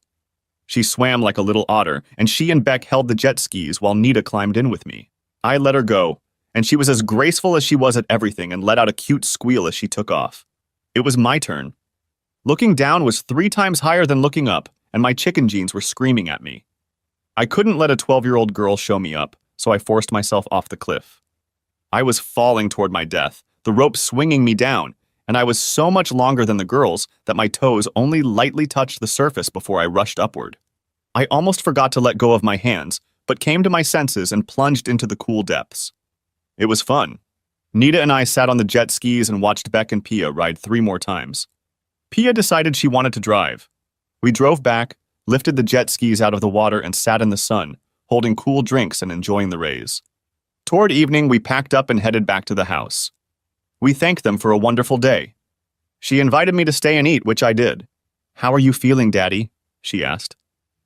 She swam like a little otter, and she and Beck held the jet skis while Nita climbed in with me. I let her go, and she was as graceful as she was at everything and let out a cute squeal as she took off. It was my turn. Looking down was 3 times higher than looking up, and my chicken jeans were screaming at me. I couldn't let a 12-year-old girl show me up, so I forced myself off the cliff. I was falling toward my death, the rope swinging me down, and I was so much longer than the girls that my toes only lightly touched the surface before I rushed upward. I almost forgot to let go of my hands, but came to my senses and plunged into the cool depths. It was fun. Nita and I sat on the jet skis and watched Beck and Pia ride 3 more times. Pia decided she wanted to drive. We drove back, lifted the jet skis out of the water and sat in the sun, holding cool drinks and enjoying the rays. Toward evening, we packed up and headed back to the house. We thanked them for a wonderful day. She invited me to stay and eat, which I did. How are you feeling, Daddy? She asked.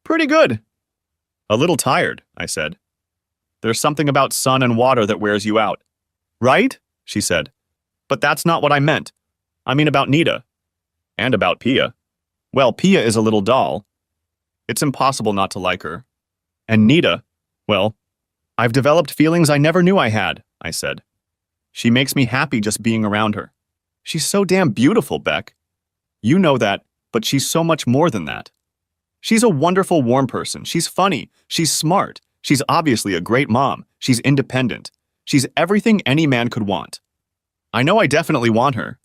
Pretty good. A little tired, I said. There's something about sun and water that wears you out. Right? She said. But that's not what I meant. I mean about Nita. And about Pia. Well, Pia is a little doll. It's impossible not to like her. And Nita, well, I've developed feelings I never knew I had, I said. She makes me happy just being around her. She's so damn beautiful, Beck. You know that, but she's so much more than that. She's a wonderful, warm person. She's funny. She's smart. She's obviously a great mom. She's independent. She's everything any man could want. I know I definitely want her.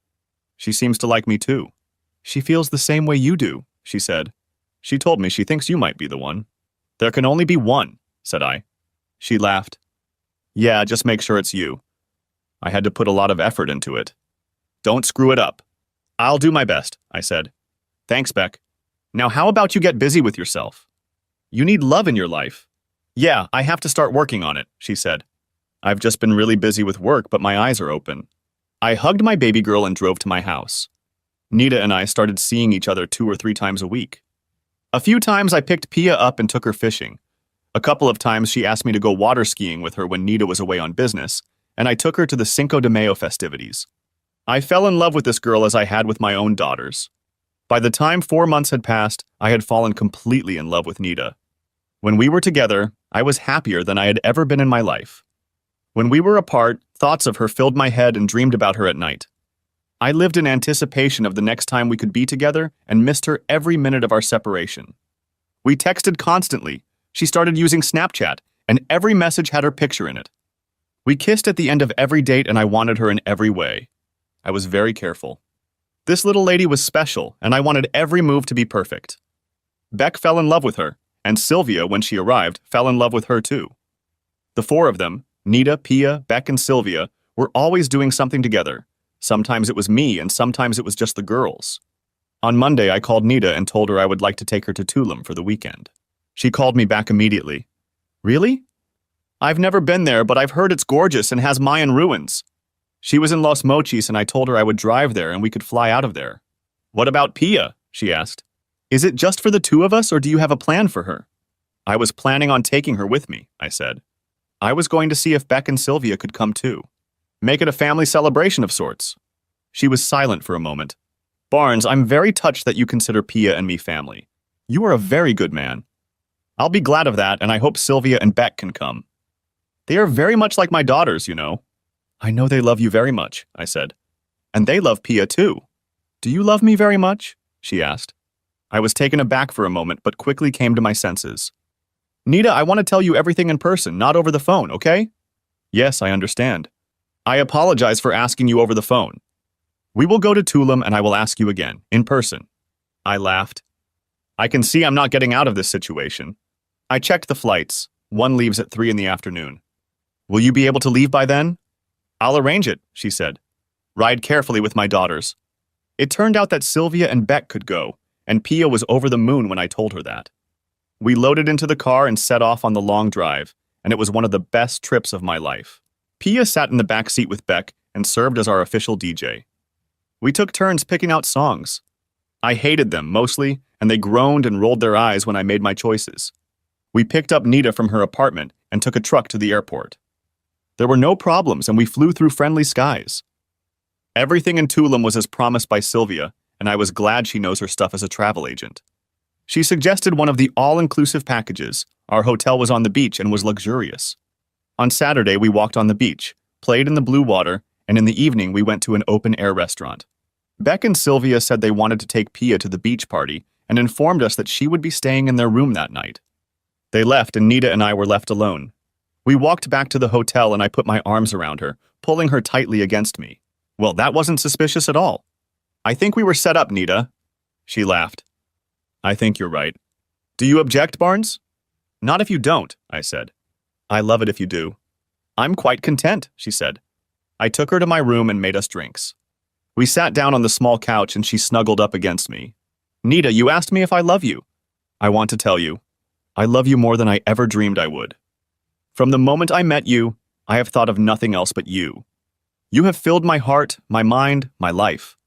She seems to like me too. She feels the same way you do, she said. She told me she thinks you might be the one. There can only be one, said I. She laughed. Yeah, just make sure it's you. I had to put a lot of effort into it. Don't screw it up. I'll do my best, I said. Thanks, Beck. Now how about you get busy with yourself? You need love in your life. Yeah, I have to start working on it, she said. I've just been really busy with work, but my eyes are open. I hugged my baby girl and drove to my house. Nita and I started seeing each other 2 or 3 times a week. A few times I picked Pia up and took her fishing. A couple of times she asked me to go water skiing with her when Nita was away on business, and I took her to the Cinco de Mayo festivities. I fell in love with this girl as I had with my own daughters. By the time 4 months had passed, I had fallen completely in love with Nita. When we were together, I was happier than I had ever been in my life. When we were apart, thoughts of her filled my head and dreamed about her at night. I lived in anticipation of the next time we could be together and missed her every minute of our separation. We texted constantly. She started using Snapchat, and every message had her picture in it. We kissed at the end of every date, and I wanted her in every way. I was very careful. This little lady was special, and I wanted every move to be perfect. Beck fell in love with her, and Sylvia, when she arrived, fell in love with her too. The 4 of them, Nita, Pia, Beck, and Sylvia, were always doing something together. Sometimes it was me, and sometimes it was just the girls. On Monday, I called Nita and told her I would like to take her to Tulum for the weekend. She called me back immediately. Really? I've never been there, but I've heard it's gorgeous and has Mayan ruins. She was in Los Mochis, and I told her I would drive there and we could fly out of there. What about Pia? She asked. Is it just for the 2 of us, or do you have a plan for her? I was planning on taking her with me, I said. I was going to see if Beck and Sylvia could come too. Make it a family celebration of sorts. She was silent for a moment. Barnes, I'm very touched that you consider Pia and me family. You are a very good man. I'll be glad of that, and I hope Sylvia and Beck can come. They are very much like my daughters, you know. I know they love you very much, I said. And they love Pia too. Do you love me very much? she asked. I was taken aback for a moment, but quickly came to my senses. Nita, I want to tell you everything in person, not over the phone, okay? Yes, I understand. I apologize for asking you over the phone. We will go to Tulum and I will ask you again, in person. I laughed. I can see I'm not getting out of this situation. I checked the flights. One leaves at 3 in the afternoon. Will you be able to leave by then? I'll arrange it, she said. Ride carefully with my daughters. It turned out that Sylvia and Beck could go, and Pia was over the moon when I told her that. We loaded into the car and set off on the long drive, and it was one of the best trips of my life. Pia sat in the back seat with Beck and served as our official DJ. We took turns picking out songs. I hated them, mostly, and they groaned and rolled their eyes when I made my choices. We picked up Nita from her apartment and took a truck to the airport. There were no problems, and we flew through friendly skies. Everything in Tulum was as promised by Sylvia, and I was glad she knows her stuff as a travel agent. She suggested one of the all-inclusive packages. Our hotel was on the beach and was luxurious. On Saturday, we walked on the beach, played in the blue water, and in the evening we went to an open-air restaurant. Beck and Sylvia said they wanted to take Pia to the beach party and informed us that she would be staying in their room that night. They left and Nita and I were left alone. We walked back to the hotel and I put my arms around her, pulling her tightly against me. Well, that wasn't suspicious at all. I think we were set up, Nita. She laughed. I think you're right. Do you object, Barnes? Not if you don't, I said. I love it if you do. I'm quite content, she said. I took her to my room and made us drinks. We sat down on the small couch and she snuggled up against me. Nita, you asked me if I love you. I want to tell you. I love you more than I ever dreamed I would. From the moment I met you, I have thought of nothing else but you. You have filled my heart, my mind, my life.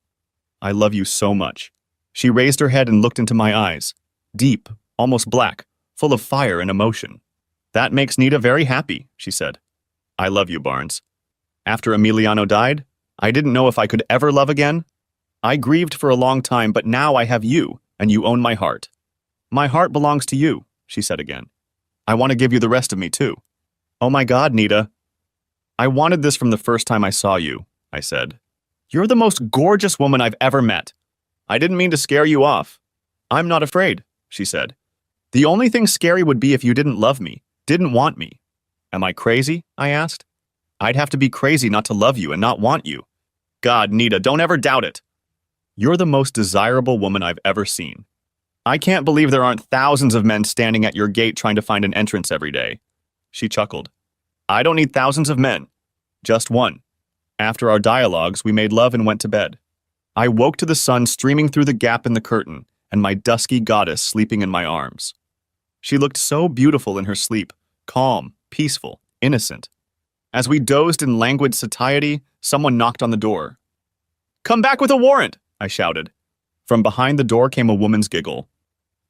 I love you so much. She raised her head and looked into my eyes, deep, almost black, full of fire and emotion. That makes Nita very happy, she said. I love you, Barnes. After Emiliano died, I didn't know if I could ever love again. I grieved for a long time, but now I have you, and you own my heart. My heart belongs to you, she said again. I want to give you the rest of me, too. Oh my God, Nita. I wanted this from the first time I saw you, I said. You're the most gorgeous woman I've ever met. I didn't mean to scare you off. I'm not afraid, she said. The only thing scary would be if you didn't love me, didn't want me. Am I crazy? I asked. I'd have to be crazy not to love you and not want you. God, Nita, don't ever doubt it. You're the most desirable woman I've ever seen. I can't believe there aren't thousands of men standing at your gate trying to find an entrance every day. She chuckled. I don't need thousands of men. Just one. After our dialogues, we made love and went to bed. I woke to the sun streaming through the gap in the curtain and my dusky goddess sleeping in my arms. She looked so beautiful in her sleep, calm, peaceful, innocent. As we dozed in languid satiety, someone knocked on the door. Come back with a warrant, I shouted. From behind the door came a woman's giggle.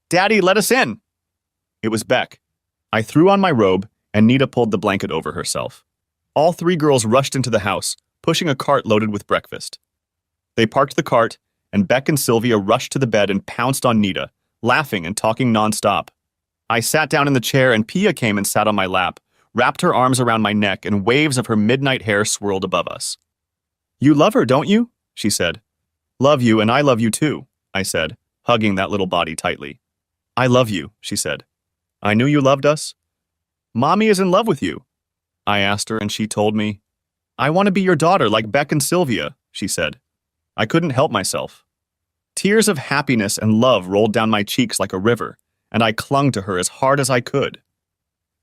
Daddy, let us in. It was Beck. I threw on my robe, and Nita pulled the blanket over herself. All three girls rushed into the house, pushing a cart loaded with breakfast. They parked the cart, and Beck and Sylvia rushed to the bed and pounced on Nita, laughing and talking nonstop. I sat down in the chair, and Pia came and sat on my lap, wrapped her arms around my neck, and waves of her midnight hair swirled above us. You love her, don't you? She said. Love you, and I love you too, I said, hugging that little body tightly. I love you, she said. I knew you loved us. Mommy is in love with you. I asked her, and she told me. I want to be your daughter like Beck and Sylvia, she said. I couldn't help myself. Tears of happiness and love rolled down my cheeks like a river, and I clung to her as hard as I could.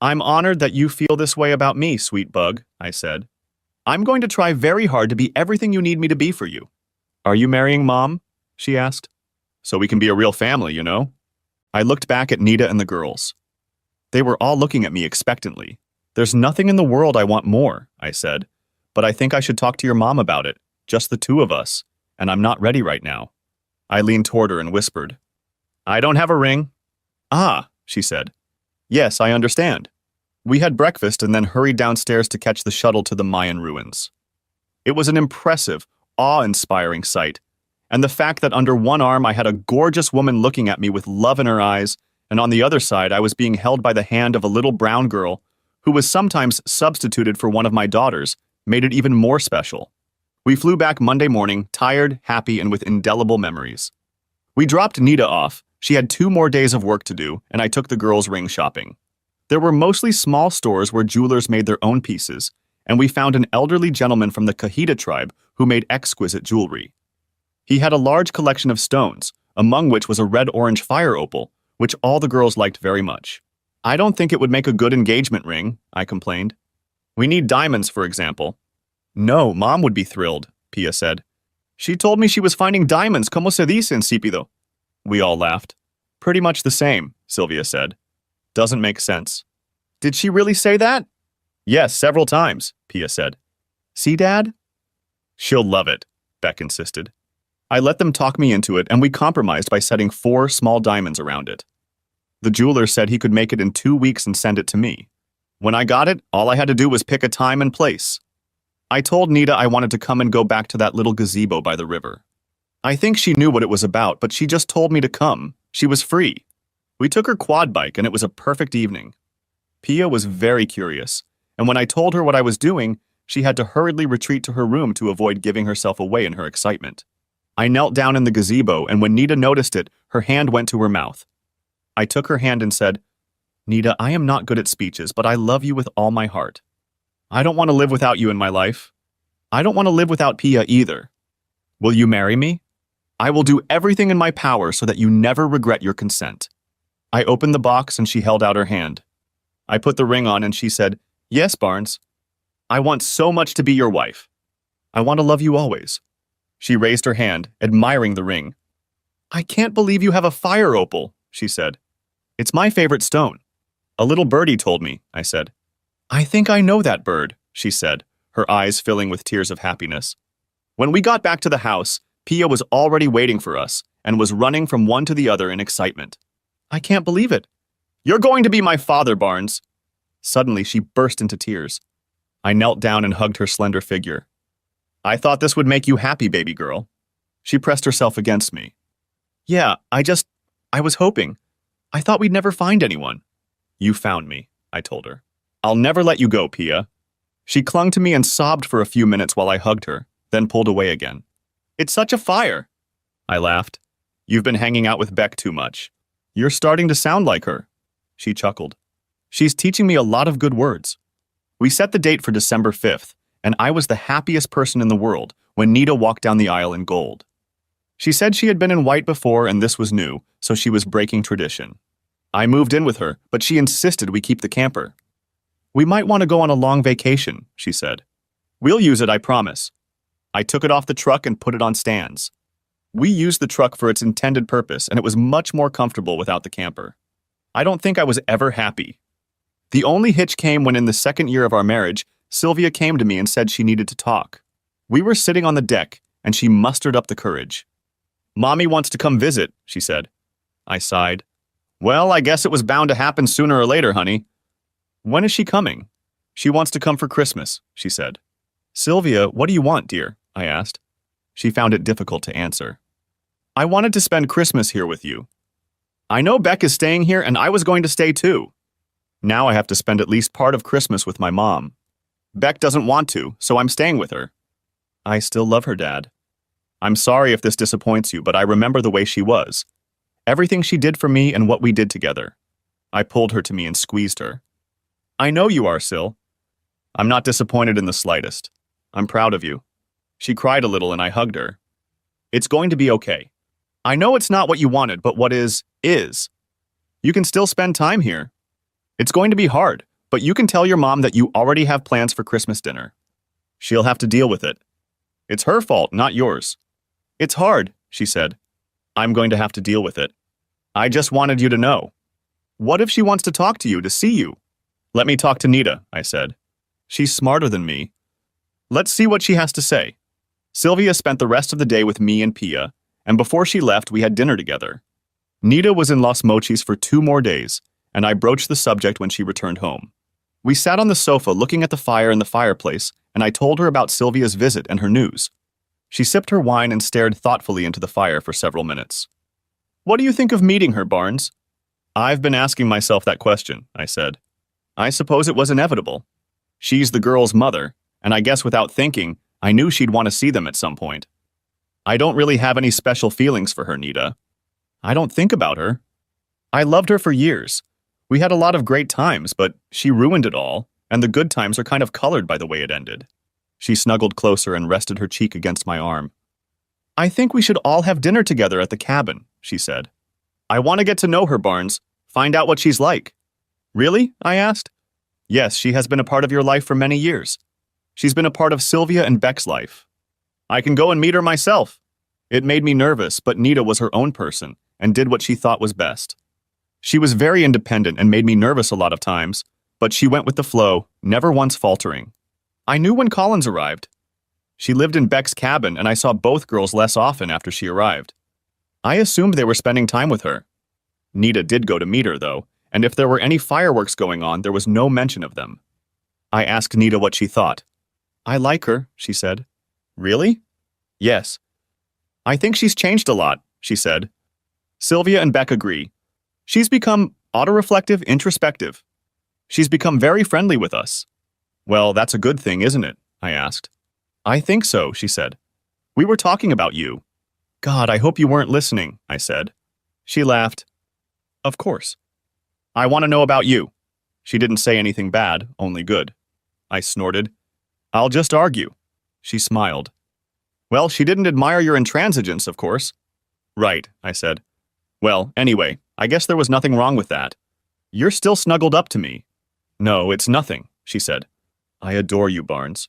I'm honored that you feel this way about me, sweet bug, I said. I'm going to try very hard to be everything you need me to be for you. Are you marrying Mom? She asked. So we can be a real family, you know? I looked back at Nita and the girls. They were all looking at me expectantly. There's nothing in the world I want more, I said, but I think I should talk to your mom about it, just the two of us, and I'm not ready right now. I leaned toward her and whispered, I don't have a ring. Ah, she said. Yes, I understand. We had breakfast and then hurried downstairs to catch the shuttle to the Mayan ruins. It was an impressive, awe-inspiring sight, and the fact that under one arm I had a gorgeous woman looking at me with love in her eyes, and on the other side I was being held by the hand of a little brown girl who was sometimes substituted for one of my daughters, made it even more special. We flew back Monday morning, tired, happy, and with indelible memories. We dropped Nita off. She had 2 more days of work to do, and I took the girls ring shopping. There were mostly small stores where jewelers made their own pieces, and we found an elderly gentleman from the Cajita tribe who made exquisite jewelry. He had a large collection of stones, among which was a red-orange fire opal, which all the girls liked very much. I don't think it would make a good engagement ring, I complained. We need diamonds, for example. No, Mom would be thrilled, Pia said. She told me she was finding diamonds, como se dice, insípido. We all laughed. Pretty much the same, Sylvia said. Doesn't make sense. Did she really say that? Yes, several times, Pia said. See, Dad? She'll love it, Beck insisted. I let them talk me into it, and we compromised by setting 4 small diamonds around it. The jeweler said he could make it in 2 weeks and send it to me. When I got it, all I had to do was pick a time and place. I told Nita I wanted to come and go back to that little gazebo by the river. I think she knew what it was about, but she just told me to come. She was free. We took her quad bike, and it was a perfect evening. Pia was very curious, and when I told her what I was doing, she had to hurriedly retreat to her room to avoid giving herself away in her excitement. I knelt down in the gazebo, and when Nita noticed it, her hand went to her mouth. I took her hand and said, Nita, I am not good at speeches, but I love you with all my heart. I don't want to live without you in my life. I don't want to live without Pia either. Will you marry me? I will do everything in my power so that you never regret your consent. I opened the box and she held out her hand. I put the ring on and she said, Yes, Barnes. I want so much to be your wife. I want to love you always. She raised her hand, admiring the ring. I can't believe you have a fire opal, she said. It's my favorite stone. A little birdie told me, I said. I think I know that bird, she said, her eyes filling with tears of happiness. When we got back to the house, Pia was already waiting for us and was running from one to the other in excitement. I can't believe it. You're going to be my father, Barnes. Suddenly, she burst into tears. I knelt down and hugged her slender figure. I thought this would make you happy, baby girl. She pressed herself against me. Yeah, I was hoping. I thought we'd never find anyone. You found me, I told her. I'll never let you go, Pia. She clung to me and sobbed for a few minutes while I hugged her, then pulled away again. It's such a fire. I laughed. You've been hanging out with Beck too much. You're starting to sound like her. She chuckled. She's teaching me a lot of good words. We set the date for December 5th, and I was the happiest person in the world when Nita walked down the aisle in gold. She said she had been in white before and this was new, so she was breaking tradition. I moved in with her, but she insisted we keep the camper. We might want to go on a long vacation, she said. We'll use it, I promise. I took it off the truck and put it on stands. We used the truck for its intended purpose, and it was much more comfortable without the camper. I don't think I was ever happy. The only hitch came when in the 2nd year of our marriage, Sylvia came to me and said she needed to talk. We were sitting on the deck, and she mustered up the courage. Mommy wants to come visit, she said. I sighed. Well, I guess it was bound to happen sooner or later, honey. When is she coming? She wants to come for Christmas, she said. Sylvia, what do you want, dear? I asked. She found it difficult to answer. I wanted to spend Christmas here with you. I know Beck is staying here, and I was going to stay too. Now I have to spend at least part of Christmas with my mom. Beck doesn't want to, so I'm staying with her. I still love her, Dad. I'm sorry if this disappoints you, but I remember the way she was. Everything she did for me and what we did together. I pulled her to me and squeezed her. I know you are, Syl. I'm not disappointed in the slightest. I'm proud of you. She cried a little and I hugged her. It's going to be okay. I know it's not what you wanted, but what is. You can still spend time here. It's going to be hard, but you can tell your mom that you already have plans for Christmas dinner. She'll have to deal with it. It's her fault, not yours. It's hard, she said. I'm going to have to deal with it. I just wanted you to know. What if she wants to talk to you, to see you? Let me talk to Nita, I said. She's smarter than me. Let's see what she has to say. Sylvia spent the rest of the day with me and Pia, and before she left, we had dinner together. Nita was in Los Mochis for 2 more days, and I broached the subject when she returned home. We sat on the sofa looking at the fire in the fireplace, and I told her about Sylvia's visit and her news. She sipped her wine and stared thoughtfully into the fire for several minutes. What do you think of meeting her, Barnes? I've been asking myself that question, I said. I suppose it was inevitable. She's the girl's mother, and I guess without thinking, I knew she'd want to see them at some point. I don't really have any special feelings for her, Nita. I don't think about her. I loved her for years. We had a lot of great times, but she ruined it all, and the good times are kind of colored by the way it ended. She snuggled closer and rested her cheek against my arm. I think we should all have dinner together at the cabin, she said. I want to get to know her, Barnes. Find out what she's like. Really? I asked. Yes, she has been a part of your life for many years. She's been a part of Sylvia and Beck's life. I can go and meet her myself. It made me nervous, but Nita was her own person and did what she thought was best. She was very independent and made me nervous a lot of times, but she went with the flow, never once faltering. I knew when Collins arrived. She lived in Beck's cabin, and I saw both girls less often after she arrived. I assumed they were spending time with her. Nita did go to meet her, though, and if there were any fireworks going on, there was no mention of them. I asked Nita what she thought. I like her, she said. Really? Yes. I think she's changed a lot, she said. Sylvia and Beck agree. She's become autoreflective, introspective. She's become very friendly with us. Well, that's a good thing, isn't it? I asked. I think so, she said. We were talking about you. God, I hope you weren't listening, I said. She laughed. Of course. I want to know about you. She didn't say anything bad, only good. I snorted. I'll just argue. She smiled. Well, she didn't admire your intransigence, of course. Right, I said. Well, anyway, I guess there was nothing wrong with that. You're still snuggled up to me. No, it's nothing, she said. I adore you, Barnes.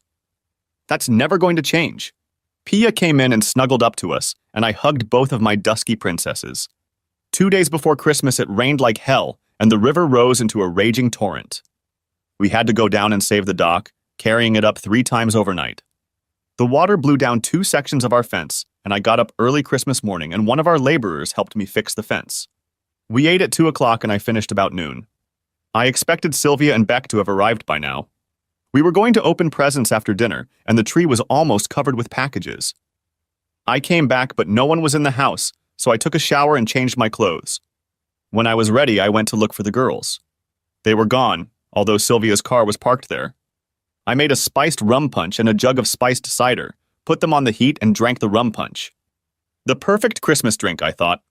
That's never going to change. Pia came in and snuggled up to us, and I hugged both of my dusky princesses. 2 days before Christmas, it rained like hell, and the river rose into a raging torrent. We had to go down and save the dock, carrying it up 3 times overnight. The water blew down 2 sections of our fence, and I got up early Christmas morning, and one of our laborers helped me fix the fence. We ate at 2 o'clock, and I finished about noon. I expected Sylvia and Beck to have arrived by now. We were going to open presents after dinner, and the tree was almost covered with packages. I came back, but no one was in the house, so I took a shower and changed my clothes. When I was ready, I went to look for the girls. They were gone, although Sylvia's car was parked there. I made a spiced rum punch and a jug of spiced cider, put them on the heat, and drank the rum punch. The perfect Christmas drink, I thought.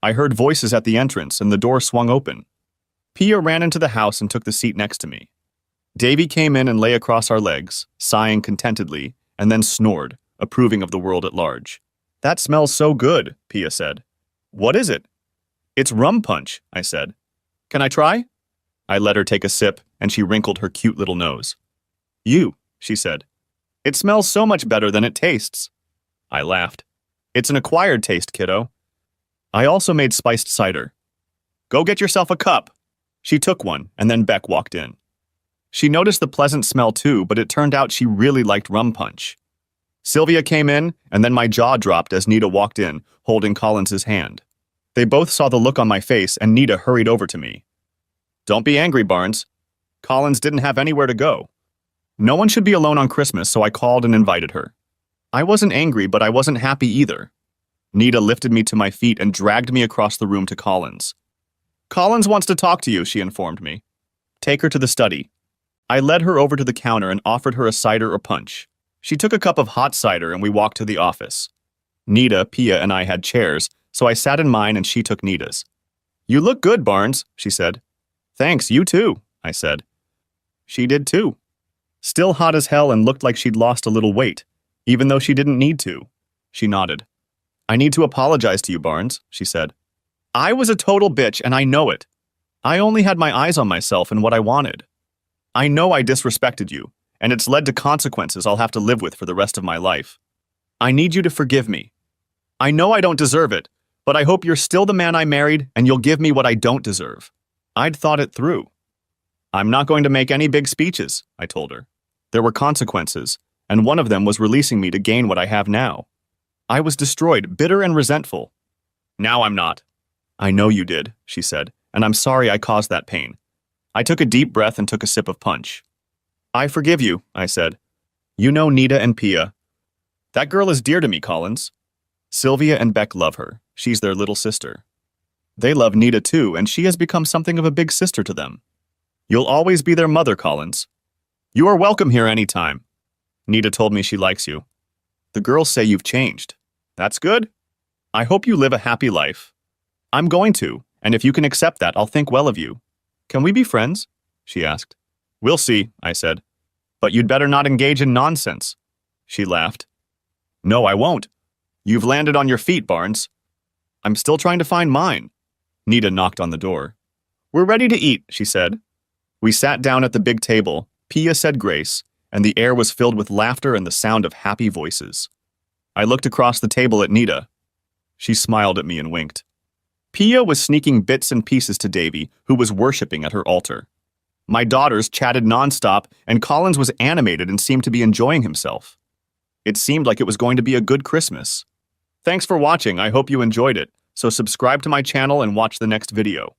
I heard voices at the entrance, and the door swung open. Pia ran into the house and took the seat next to me. Davy came in and lay across our legs, sighing contentedly, and then snored, approving of the world at large. That smells so good, Pia said. What is it? It's rum punch, I said. Can I try? I let her take a sip, and she wrinkled her cute little nose. You, she said. It smells so much better than it tastes. I laughed. It's an acquired taste, kiddo. I also made spiced cider. Go get yourself a cup. She took one, and then Beck walked in. She noticed the pleasant smell too, but it turned out she really liked rum punch. Sylvia came in, and then my jaw dropped as Nita walked in, holding Collins's hand. They both saw the look on my face, and Nita hurried over to me. Don't be angry, Barnes. Collins didn't have anywhere to go. No one should be alone on Christmas, so I called and invited her. I wasn't angry, but I wasn't happy either. Nita lifted me to my feet and dragged me across the room to Collins. Collins wants to talk to you, she informed me. Take her to the study. I led her over to the counter and offered her a cider or punch. She took a cup of hot cider and we walked to the office. Nita, Pia, and I had chairs, so I sat in mine and she took Nita's. You look good, Barnes, she said. Thanks, you too, I said. She did too. Still hot as hell and looked like she'd lost a little weight, even though she didn't need to. She nodded. I need to apologize to you, Barnes, she said. I was a total bitch and I know it. I only had my eyes on myself and what I wanted. I know I disrespected you, and it's led to consequences I'll have to live with for the rest of my life. I need you to forgive me. I know I don't deserve it, but I hope you're still the man I married and you'll give me what I don't deserve. I'd thought it through. I'm not going to make any big speeches, I told her. There were consequences, and one of them was releasing me to gain what I have now. I was destroyed, bitter and resentful. Now I'm not. I know you did, she said, and I'm sorry I caused that pain. I took a deep breath and took a sip of punch. I forgive you, I said. You know Nita and Pia. That girl is dear to me, Collins. Sylvia and Beck love her. She's their little sister. They love Nita too, and she has become something of a big sister to them. You'll always be their mother, Collins. You are welcome here anytime. Nita told me she likes you. The girls say you've changed. That's good. I hope you live a happy life. I'm going to, and if you can accept that, I'll think well of you. Can we be friends? She asked. We'll see, I said. But you'd better not engage in nonsense. She laughed. No, I won't. You've landed on your feet, Barnes. I'm still trying to find mine. Nita knocked on the door. We're ready to eat, she said. We sat down at the big table. Pia said grace, and the air was filled with laughter and the sound of happy voices. I looked across the table at Nita. She smiled at me and winked. Pia was sneaking bits and pieces to Davy, who was worshipping at her altar. My daughters chatted nonstop, and Collins was animated and seemed to be enjoying himself. It seemed like it was going to be a good Christmas. Thanks for watching. I hope you enjoyed it. So subscribe to my channel and watch the next video.